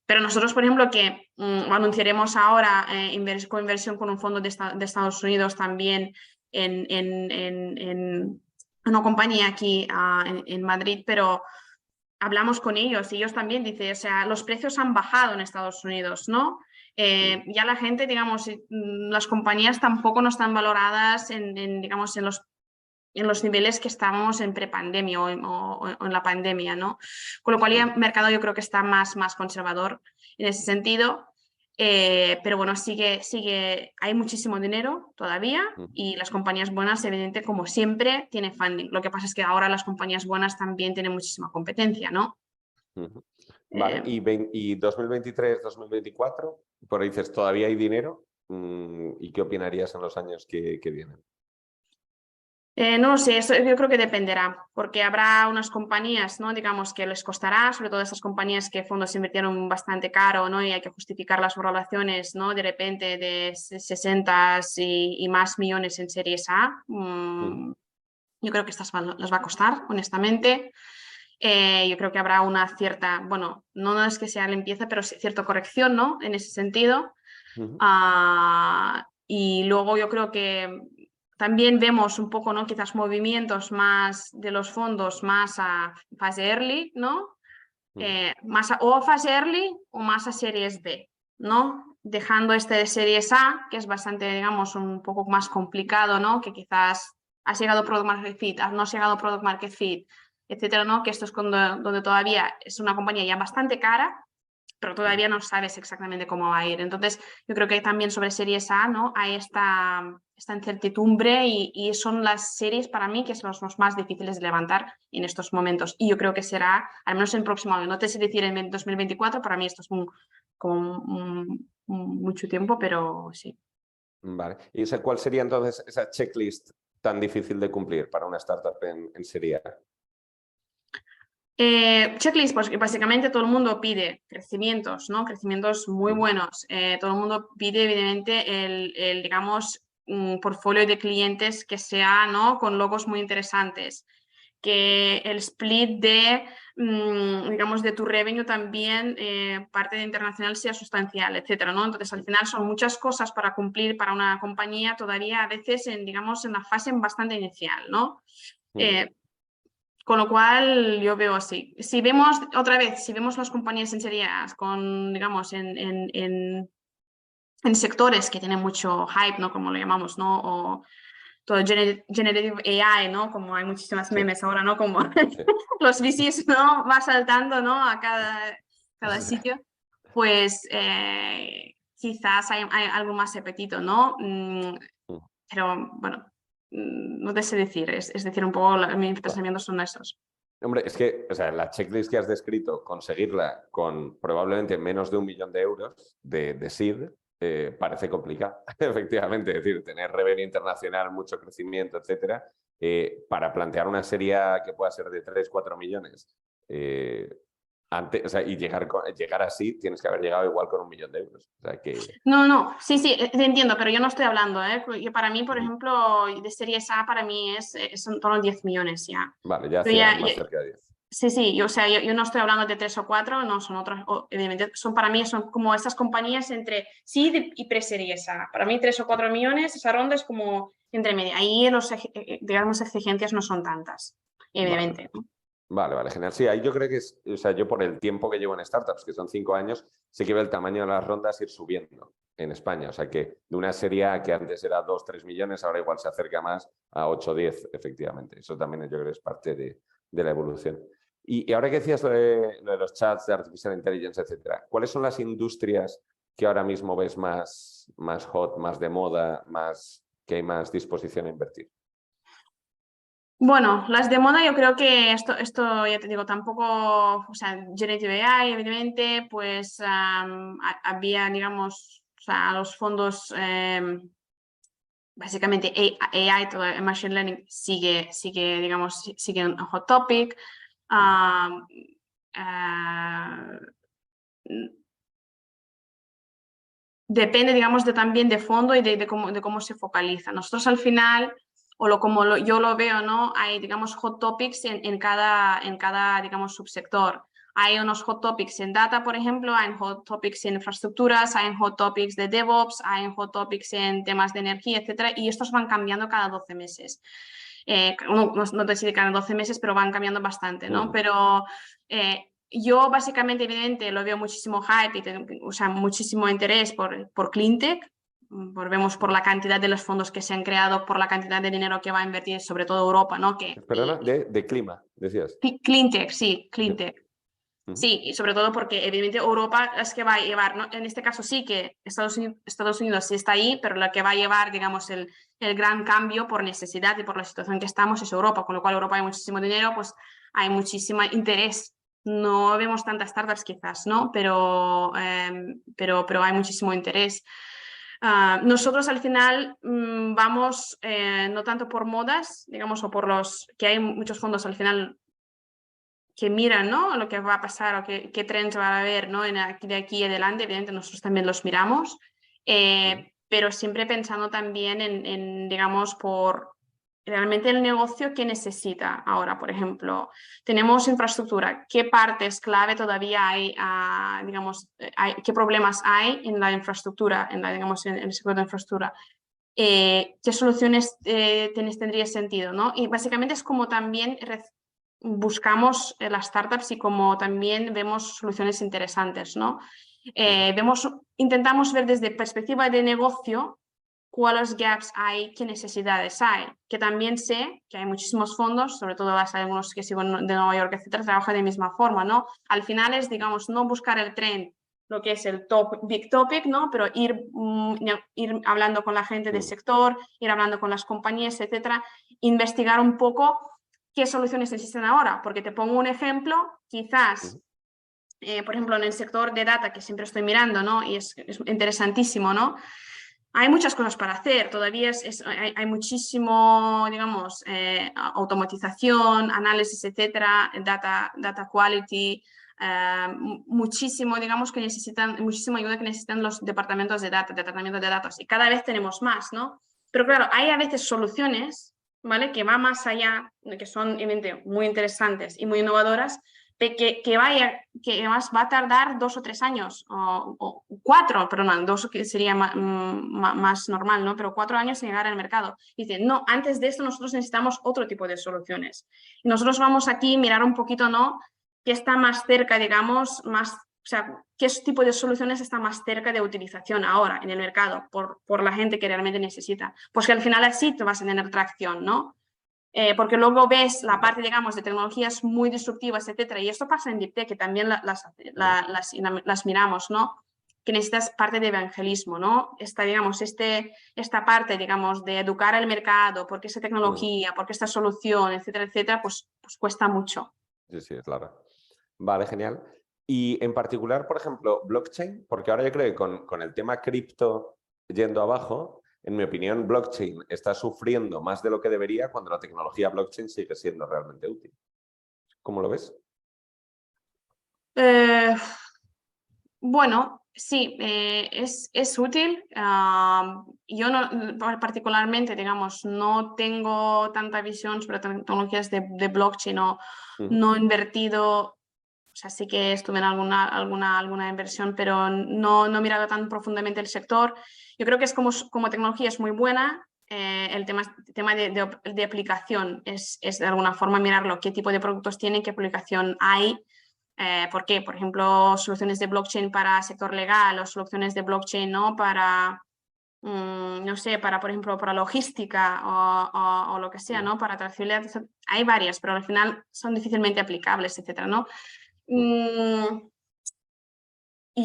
pero nosotros, por ejemplo, que anunciaremos ahora coinversión con un fondo de Estados Unidos también en una compañía aquí en Madrid, pero hablamos con ellos y ellos también dicen, o sea, los precios han bajado en Estados Unidos, ¿no? Ya la gente, digamos, las compañías tampoco no están valoradas digamos, en los niveles que estábamos en prepandemia o en la pandemia, ¿no? Con lo cual ya el mercado yo creo que está más conservador en ese sentido. Pero bueno, hay muchísimo dinero todavía y las compañías buenas, evidente, como siempre, tienen funding. Lo que pasa es que ahora las compañías buenas también tienen muchísima competencia, ¿no? Vale, Eh, y 2023, 2024, por ahí dices, ¿todavía hay dinero? ¿Y qué opinarías en los años que vienen? No lo sé, eso yo creo que dependerá, porque habrá unas compañías, ¿no? Digamos que les costará, sobre todo esas compañías que fondos invirtieron bastante caro, ¿no? Y hay que justificar las valoraciones, ¿no? De repente de 60 y más millones en series A. Yo creo que estas las va a costar, honestamente. Yo creo que habrá una cierta, bueno, no es que sea limpieza, pero sí cierta corrección, ¿no? En ese sentido. Y luego yo creo que también vemos un poco, ¿no? Quizás movimientos más de los fondos más a fase early, ¿no? O a fase early o más a series B, ¿no? Dejando este de series A, que es bastante, digamos, un poco más complicado, ¿no? Que quizás has llegado Product Market Fit, no has llegado Product Market Fit, etcétera, ¿no? Que esto es donde todavía es una compañía ya bastante cara, pero todavía no sabes exactamente cómo va a ir. Entonces, yo creo que también sobre series A, ¿no? Hay esta incertidumbre y son las series para mí que son los más difíciles de levantar en estos momentos. Y yo creo que será, al menos en el próximo año, no te sé decir en 2024, para mí esto es mucho tiempo, pero sí. Vale. ¿Y cuál sería entonces esa checklist tan difícil de cumplir para una startup en serie A? Checklist, pues básicamente todo el mundo pide crecimientos, ¿no? Crecimientos muy buenos. Todo el mundo pide, evidentemente, el digamos, un portfolio de clientes que sea, ¿no? Con logos muy interesantes. Que el split de, digamos, de tu revenue también, parte de internacional sea sustancial, etcétera, ¿no? Entonces, al final son muchas cosas para cumplir para una compañía todavía a veces digamos, en la fase bastante inicial, ¿no? Con lo cual yo veo así. Si vemos, otra vez, si vemos las compañías en serie A con, digamos, en sectores que tienen mucho hype, ¿no? Como lo llamamos, ¿no? O todo generative AI, ¿no? Como hay muchísimas memes ahora, ¿no? Como los VCs, ¿no? Va saltando, ¿no? A cada sitio. Pues quizás hay algo más apetito, ¿no? Pero bueno, no te sé decir, es decir, un poco mis pensamientos son esos. Hombre, es que, o sea, la checklist que has descrito, conseguirla con probablemente menos de 1 millón de euros de seed, parece complicado, efectivamente. Es decir, tener revenue internacional, mucho crecimiento, etcétera, para plantear una serie que pueda ser de 3, 4 millones, antes, o sea, y llegar así, tienes que haber llegado igual con 1 millón de euros. O sea, que... No, sí, te entiendo, pero yo no estoy hablando, ¿eh? Para mí, por ejemplo, de series A, para mí son en torno a 10 millones ya. Vale, ya Pero hacia más cerca de 10. Sí, o sea, yo no estoy hablando de 3 o 4, no, son otras, evidentemente, para mí son como estas compañías entre seed y pre-series A. Para mí 3 o 4 millones, esa ronda es como entre media. Ahí digamos, exigencias no son tantas, evidentemente, ¿no? Vale, genial. Sí, ahí yo creo que o sea, yo por el tiempo que llevo en startups, que son 5 años, sí que veo el tamaño de las rondas ir subiendo en España. O sea, que de una serie A que antes era 2, 3 millones, ahora igual se acerca más a 8, 10, efectivamente. Eso también yo creo que es parte de la evolución. Y ahora que decías lo de los chats de Artificial Intelligence, etcétera, ¿cuáles son las industrias que ahora mismo ves más hot, más de moda, que hay más disposición a invertir? Bueno, las de moda yo creo que esto ya te digo, tampoco, o sea, Generative AI, evidentemente, pues había, digamos, o sea, los fondos, básicamente AI, todo el Machine Learning digamos, sigue un hot topic. Depende, digamos, también de fondo y de cómo se focaliza. Nosotros al final, yo lo veo, ¿no? Hay, digamos, hot topics en cada, digamos, subsector. Hay unos hot topics en data, por ejemplo, hay hot topics en infraestructuras, hay hot topics de DevOps, hay hot topics en temas de energía, etcétera, y estos van cambiando cada 12 meses. No te decir cada 12 meses, pero van cambiando bastante, ¿no? Pero yo básicamente, evidente, lo veo muchísimo hype y o sea, muchísimo interés por cleantech. Vemos por la cantidad de los fondos que se han creado, por la cantidad de dinero que va a invertir, sobre todo Europa, ¿no? Perdona, de clima, decías. Cleantech, sí, cleantech. Uh-huh. Sí, y sobre todo porque evidentemente Europa es que va a llevar, ¿no? En este caso sí que Estados Unidos sí está ahí, pero lo que va a llevar, digamos, el gran cambio por necesidad y por la situación que estamos es Europa, con lo cual Europa hay muchísimo dinero, pues hay muchísimo interés. No vemos tantas startups quizás, ¿no? Pero hay muchísimo interés. Nosotros al final vamos no tanto por modas, digamos, o por que hay muchos fondos al final que miran, ¿no? Lo que va a pasar o qué trends va a haber, ¿no? De aquí adelante, evidentemente nosotros también los miramos, pero siempre pensando también digamos, por realmente el negocio qué necesita ahora, por ejemplo. Tenemos infraestructura, qué partes clave todavía hay, digamos, qué problemas hay en la infraestructura, digamos, en el sector de infraestructura. ¿Qué soluciones tendría sentido, ¿no? Y básicamente es como también buscamos las startups y como también vemos soluciones interesantes, ¿no? Intentamos ver desde perspectiva de negocio cuáles gaps hay, qué necesidades hay, que también sé que hay muchísimos fondos, sobre todo algunos que sigo de Nueva York, etcétera, trabajan de la misma forma, ¿no? Al final es, digamos, no buscar el trend, lo que es el big topic, ¿no? Pero ir hablando con la gente del sector, ir hablando con las compañías, etcétera, investigar un poco qué soluciones existen ahora, porque te pongo un ejemplo, quizás, por ejemplo, en el sector de data, que siempre estoy mirando, ¿no? Y es interesantísimo, ¿no? Hay muchas cosas para hacer, todavía hay muchísimo, digamos, automatización, análisis, etcétera, data quality, muchísimo, digamos, que necesitan, muchísima ayuda que necesitan los departamentos de data, de tratamiento de datos, y cada vez tenemos más, ¿no? Pero claro, hay a veces soluciones, ¿vale? Que van más allá, que son, evidentemente, muy interesantes y muy innovadoras, que va a tardar 2 o 3 años, o 4, perdón, 2 que sería más normal, ¿no? Pero 4 años en llegar al mercado. Dicen, no, antes de esto nosotros necesitamos otro tipo de soluciones. Y nosotros vamos aquí a mirar un poquito, ¿no? ¿Qué está más cerca, digamos, o sea, qué tipo de soluciones está más cerca de utilización ahora en el mercado por la gente que realmente necesita? Pues que al final así te vas a tener tracción, ¿no? Porque luego ves la parte, digamos, de tecnologías muy disruptivas, etcétera, y esto pasa en Deep Tech, que también las miramos, ¿no? Que necesitas parte de evangelismo, ¿no? Digamos, esta parte, digamos, de educar al mercado, porque esta tecnología, porque esta solución, etcétera, etcétera, pues cuesta mucho. Sí, sí, claro. Vale, genial. Y en particular, por ejemplo, blockchain, porque ahora yo creo que con el tema cripto yendo abajo, en mi opinión, blockchain está sufriendo más de lo que debería cuando la tecnología blockchain sigue siendo realmente útil. ¿Cómo lo ves? Bueno, sí, es útil. Yo particularmente, digamos, no tengo tanta visión sobre tecnologías de blockchain, no he invertido. O sea, sí que estuve en alguna inversión, pero no he mirado tan profundamente el sector. Yo creo que es como tecnología es muy buena. El tema de aplicación es de alguna forma mirarlo, qué tipo de productos tienen, qué aplicación hay. ¿Por qué? Por ejemplo, soluciones de blockchain para sector legal o soluciones de blockchain, ¿no? Para, no sé, por ejemplo, para logística o lo que sea, ¿no? Para trazabilidad. Hay varias, pero al final son difícilmente aplicables, etcétera, ¿no? Y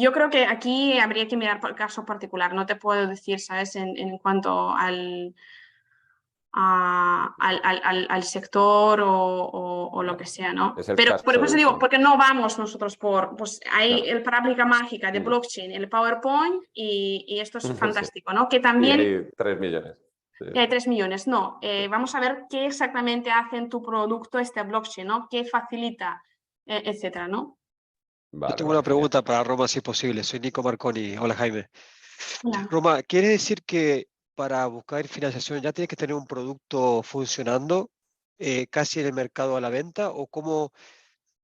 yo creo que aquí habría que mirar por caso particular. No te puedo decir, ¿sabes? En cuanto al sector o lo que sea, ¿no? Es el Pero por caso de eso digo, uso. porque no vamos nosotros pues hay Claro. el parábola mágica de blockchain, el PowerPoint y esto es Sí. fantástico, ¿no? Que Y también hay 3 millones. Sí. hay 3 millones, no. Vamos a ver qué exactamente hace en tu producto este blockchain, ¿no? ¿Qué facilita, etcétera, ¿no? Yo Vale, tengo vale, una genial. pregunta para Roma, si es posible. Soy Nico Marconi. Hola, Jaime. Hola. Roma, ¿quiere decir que para buscar financiación ya tienes que tener un producto funcionando casi en el mercado a la venta? ¿O cómo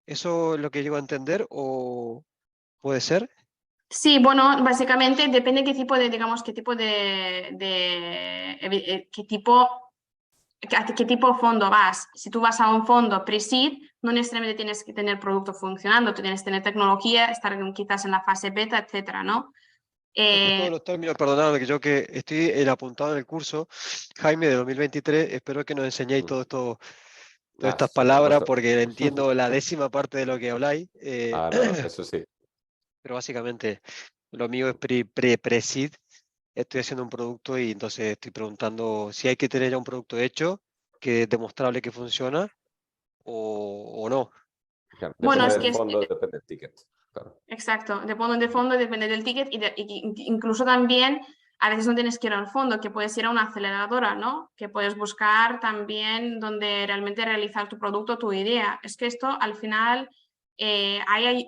eso es lo que llego a entender? ¿O puede ser? Sí, bueno, básicamente depende qué tipo de, digamos, qué tipo de fondo vas. Si tú vas a un fondo pre-seed, no necesariamente tienes que tener producto funcionando, tú tienes que tener tecnología, estar quizás en la fase beta, etcétera, ¿no? Es que todos los términos, perdonadme, que yo que estoy el apuntado en el curso, Jaime, de 2023, espero que nos enseñéis todo esto, todas estas Sí, por palabras, supuesto. porque entiendo la décima parte de lo que habláis. No, eso sí. Pero básicamente lo mío es pre-seed. Estoy haciendo un producto y entonces estoy preguntando si hay que tener ya un producto hecho que es demostrable que funciona o no. Claro, Bueno, depende es del que fondo, depende del ticket. Claro. exacto, depende del fondo, depende del ticket y incluso también a veces no tienes que ir al fondo, que puedes ir a una aceleradora, ¿no? Que puedes buscar también donde realmente realizar tu producto, tu idea. Es que esto al final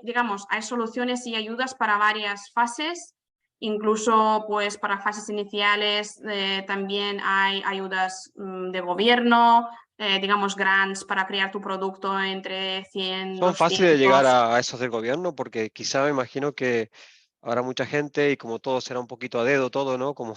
digamos, hay soluciones y ayudas para varias fases Incluso pues para fases iniciales también hay ayudas de gobierno, digamos grants para crear tu producto entre 100, ¿Son fáciles de 200. llegar a esos del gobierno? Porque quizá me imagino que habrá mucha gente y como todo será un poquito a dedo todo, ¿no? Como,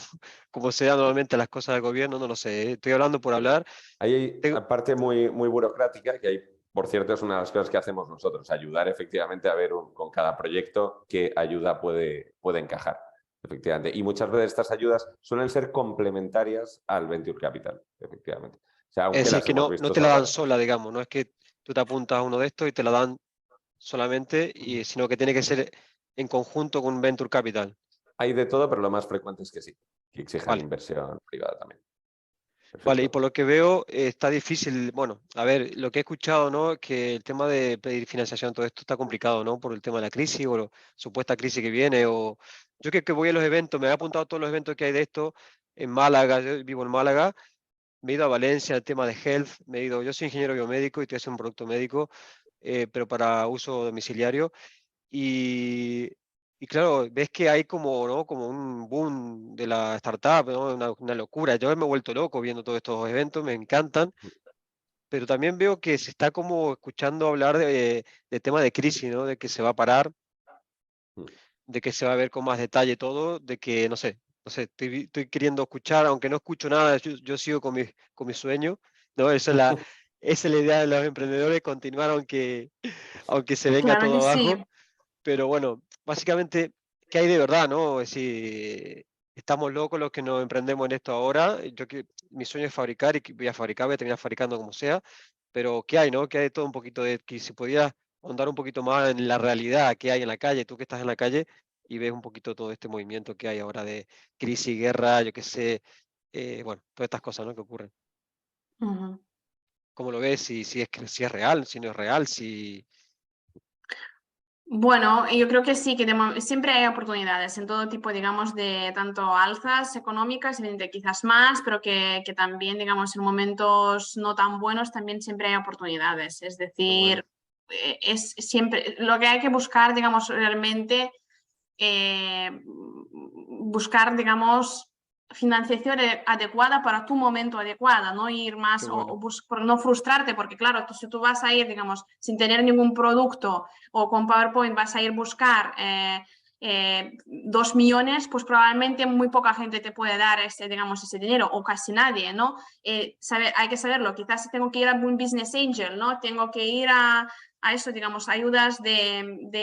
como se dan normalmente las cosas del gobierno, no lo sé. Estoy hablando por hablar. Ahí hay Tengo- una parte muy, muy burocrática que hay, por cierto, es una de las cosas que hacemos nosotros, ayudar efectivamente a ver con cada proyecto qué ayuda puede encajar, efectivamente. Y muchas veces estas ayudas suelen ser complementarias al Venture Capital, efectivamente. O sea, Es aunque decir, las que hemos no visto te la dan salvar. sola, digamos. No es que tú te apuntas a uno de estos y te la dan solamente, sino que tiene que ser en conjunto con Venture Capital. Hay de todo, pero lo más frecuente es que sí, que exijan Vale. inversión privada también. Vale, y Perfecto. por lo que veo está difícil, bueno, a ver, lo que he escuchado, ¿no? Que el tema de pedir financiación, todo esto está complicado, ¿no? Por el tema de la crisis o la supuesta crisis que viene, o yo que voy a los eventos, me he apuntado a todos los eventos que hay de esto en Málaga, yo vivo en Málaga, me he ido a Valencia, el tema de health, yo soy ingeniero biomédico y estoy haciendo un producto médico, pero para uso domiciliario. Y, y claro, ves que hay como, ¿no? Como un boom de la startup, ¿no? Una locura. Yo me he vuelto loco viendo todos estos eventos, me encantan, pero también veo que se está como escuchando hablar de tema de crisis, ¿no? De que se va a parar, de que se va a ver con más detalle todo, de que, no sé, estoy queriendo escuchar, aunque no escucho nada, yo sigo con mi sueño, ¿no? Esa es la idea de los emprendedores, continuar aunque se venga Claro que todo sí. abajo. Pero bueno, básicamente, ¿qué hay de verdad, no? Es decir, estamos locos los que nos emprendemos en esto ahora. Mi sueño es fabricar y que voy a terminar fabricando como sea. Pero ¿qué hay, no? ¿Qué hay de todo un poquito de que si pudieras ahondar un poquito más en la realidad que hay en la calle, tú que estás en la calle y ves un poquito todo este movimiento que hay ahora de crisis, guerra, yo qué sé, bueno, todas estas cosas, ¿no? Que ocurren. Ujú. ¿Cómo lo ves? Si es real, si no es real, si... Bueno, yo creo que sí, que siempre hay oportunidades en todo tipo, digamos, de tanto alzas económicas, evidentemente quizás más, pero que también, digamos, en momentos no tan buenos también siempre hay oportunidades. Es Qué decir, bueno, es siempre lo que hay que buscar, digamos, realmente, buscar, digamos, financiación adecuada para tu momento adecuada, no ir qué más bueno. por no frustrarte, porque claro, si tú vas a ir, digamos, sin tener ningún producto o con PowerPoint vas a ir a buscar 2 millones, pues probablemente muy poca gente te puede dar digamos, ese dinero o casi nadie, ¿no? Hay que saberlo, quizás tengo que ir a un business angel, ¿no? Tengo que ir a eso, digamos, ayudas digamos,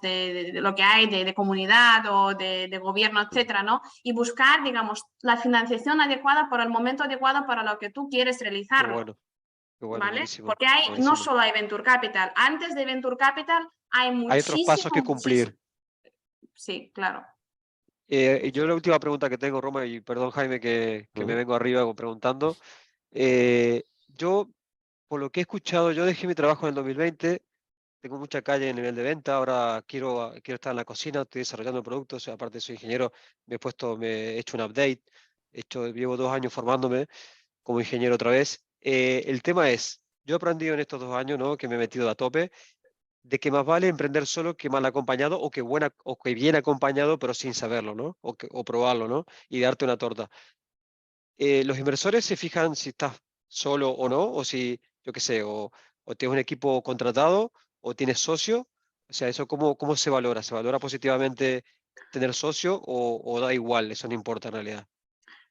de lo que hay, de comunidad o de gobierno, etcétera, ¿no? Y buscar, digamos, la financiación adecuada para el momento adecuado para lo que tú quieres Qué realizarlo. bueno, qué bueno, ¿Vale? buenísimo, Porque no buenísimo. solo hay Venture Capital, antes de Venture Capital hay Hay otros pasos que muchísimo. cumplir. Sí, claro. Y yo la última pregunta que tengo, Roma, y perdón Jaime que me Ujú. vengo arriba preguntando. Yo, por lo que he escuchado, yo dejé mi trabajo en el 2020, tengo mucha calle a nivel de venta, ahora quiero estar en la cocina, estoy desarrollando productos, aparte soy ingeniero, me he hecho un update, llevo 2 años formándome como ingeniero otra vez. El tema es, yo he aprendido en estos 2 años, ¿no? Que me he metido a tope de que más vale emprender solo que mal acompañado o que bien acompañado pero sin saberlo, ¿no? O probarlo, ¿no? Y darte una torta. Los inversores se fijan si estás solo o no, o si, yo qué sé, o tienes un equipo contratado o tienes socio. O sea, eso cómo se valora. ¿Se valora positivamente tener socio o da igual? Eso no importa en realidad.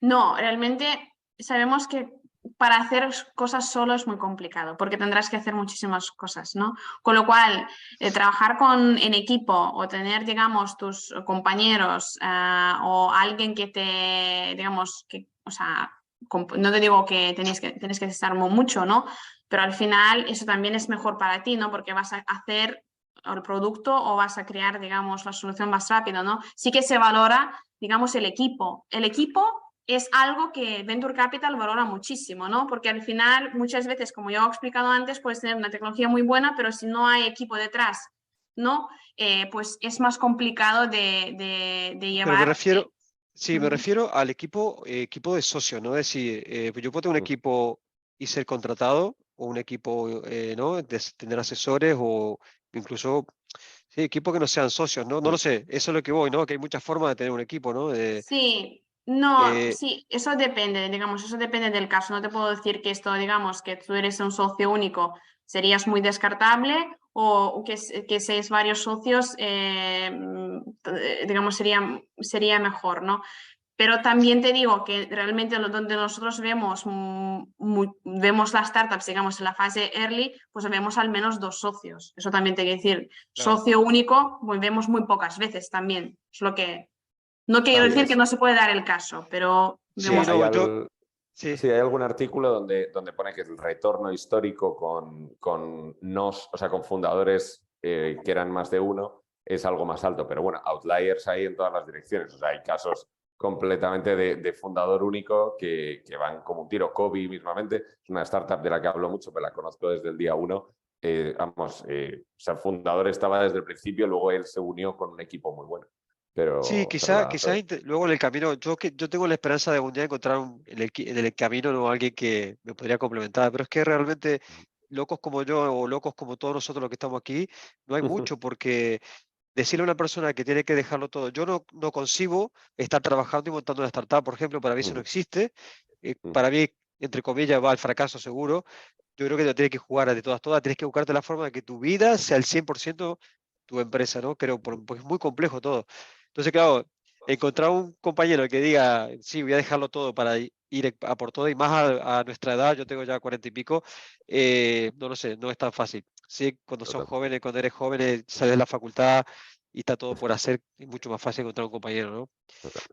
No, realmente sabemos que para hacer cosas solo es muy complicado, porque tendrás que hacer muchísimas cosas, ¿no? Con lo cual, trabajar en equipo o tener, digamos, tus compañeros o alguien que te, digamos, que, o sea, no te digo que tienes que estar mucho, ¿no? Pero al final eso también es mejor para ti, ¿no? Porque vas a hacer el producto o vas a crear, digamos, la solución más rápido, ¿no? Sí que se valora, digamos, el equipo. El equipo es algo que Venture Capital valora muchísimo, ¿no? Porque al final, muchas veces, como yo he explicado antes, puedes tener una tecnología muy buena, pero si no hay equipo detrás, ¿no? Pues es más complicado de Pero me llevar. refiero, sí, me Uh-huh. refiero al equipo de socio, ¿no? Es decir, pues yo puedo tener un equipo y ser contratado, o un equipo, ¿no? De tener asesores o incluso Sí, equipos que no sean socios, ¿no? No lo sé, eso es lo que voy, ¿no? Que hay muchas formas de tener un equipo, ¿no? Sí, no, Eh, sí, eso depende, digamos, eso depende del caso. No te puedo decir que esto, digamos, que tú eres un socio único, serías muy descartable o que seáis varios socios, digamos, sería mejor, ¿no? Pero también te digo que realmente donde nosotros vemos, vemos las startups, digamos, en la fase early, pues vemos al menos 2 socios. Eso también te quiero decir. claro. Socio único, pues vemos muy pocas veces también. Es lo que... No quiero Ah, decir que no se puede dar el caso, pero Sí, vemos... sí, no, sí, sí, hay algún artículo donde pone que el retorno histórico o sea, con fundadores que eran más de uno es algo más alto. Pero bueno, outliers hay en todas las direcciones. O sea, hay casos completamente de fundador único que van como un tiro. Cobee mismamente es una startup de la que hablo mucho, pero la conozco desde el día uno. O sea, el fundador estaba desde el principio, luego él se unió con un equipo muy bueno. sí, Pero nada, luego en el camino, yo tengo la esperanza de un día encontrar en el camino, ¿no? Alguien que me podría complementar, pero es que realmente locos como yo o locos como todos nosotros los que estamos aquí, no hay mucho, porque decirle a una persona que tiene que dejarlo todo, yo no concibo estar trabajando y montando una startup, por ejemplo, para mí eso no existe, para mí, entre comillas, va al fracaso seguro. Yo creo que lo tienes que jugar de todas, tienes que buscarte la forma de que tu vida sea el 100% tu empresa, ¿no? Creo, porque es muy complejo todo. Entonces, claro, encontrar un compañero que diga, sí, voy a dejarlo todo para ir a por todo, y más a nuestra edad, yo tengo ya 40 y pico, no lo sé, no es tan fácil. Sí, cuando son total. jóvenes, cuando eres joven, sales de la facultad y está todo por hacer, es mucho más fácil encontrar un compañero, ¿no?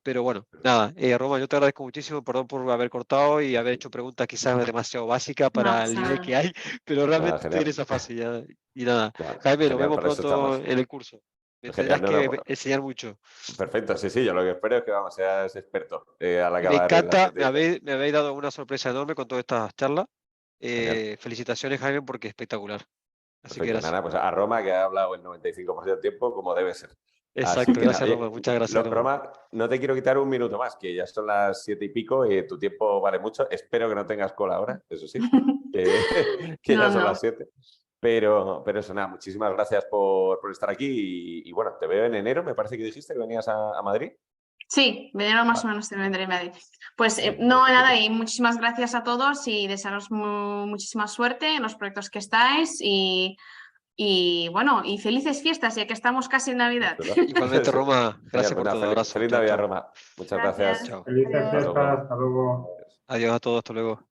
Pero bueno, nada, Roma, yo te agradezco muchísimo, perdón por haber cortado y haber hecho preguntas quizás demasiado básicas No para el pasa nivel nada. que hay, pero Nada, realmente genial. tiene esa facilidad. Y nada, Nada, Jaime, nos genial, vemos para eso pronto estamos. en el curso. Me Genial, tendrás no, no, que enseñar mucho. perfecto, sí, sí, yo lo que espero es que vamos, seas experto al Y me acabar la encanta, certificación. me habéis dado una sorpresa enorme con todas estas charlas. Genial, Felicitaciones, Jaime, porque es espectacular. Así que perfecto. gracias. Nada, pues a Roma, que ha hablado el 95% del tiempo, como debe ser. Así Exacto, que nada, gracias, oye, Roma. Muchas gracias, Roma. Roma, no te quiero quitar un minuto más, que ya son las 7 y pico, tu tiempo vale mucho. Espero que no tengas cola ahora, eso sí, que, que No, ya son las no. 7. Pero eso, nada, muchísimas gracias por estar aquí y bueno, te veo en enero, me parece que dijiste que venías a Madrid. Sí, enero más o Vale, menos te vendré a Madrid. Pues pues no, nada, estupendo. y muchísimas gracias a todos y desearos muchísima suerte en los proyectos que estáis y bueno, y felices fiestas, ya que estamos casi en Navidad. ¿Verdad? Igualmente, Roma, Genial, gracias pues por nada, todo. Abrazo. feliz Chao, Navidad, chao. Roma. Muchas Gracias. gracias. Chao. Felices Hasta Adiós. fiestas, luego. hasta luego. Adiós a todos. Hasta luego.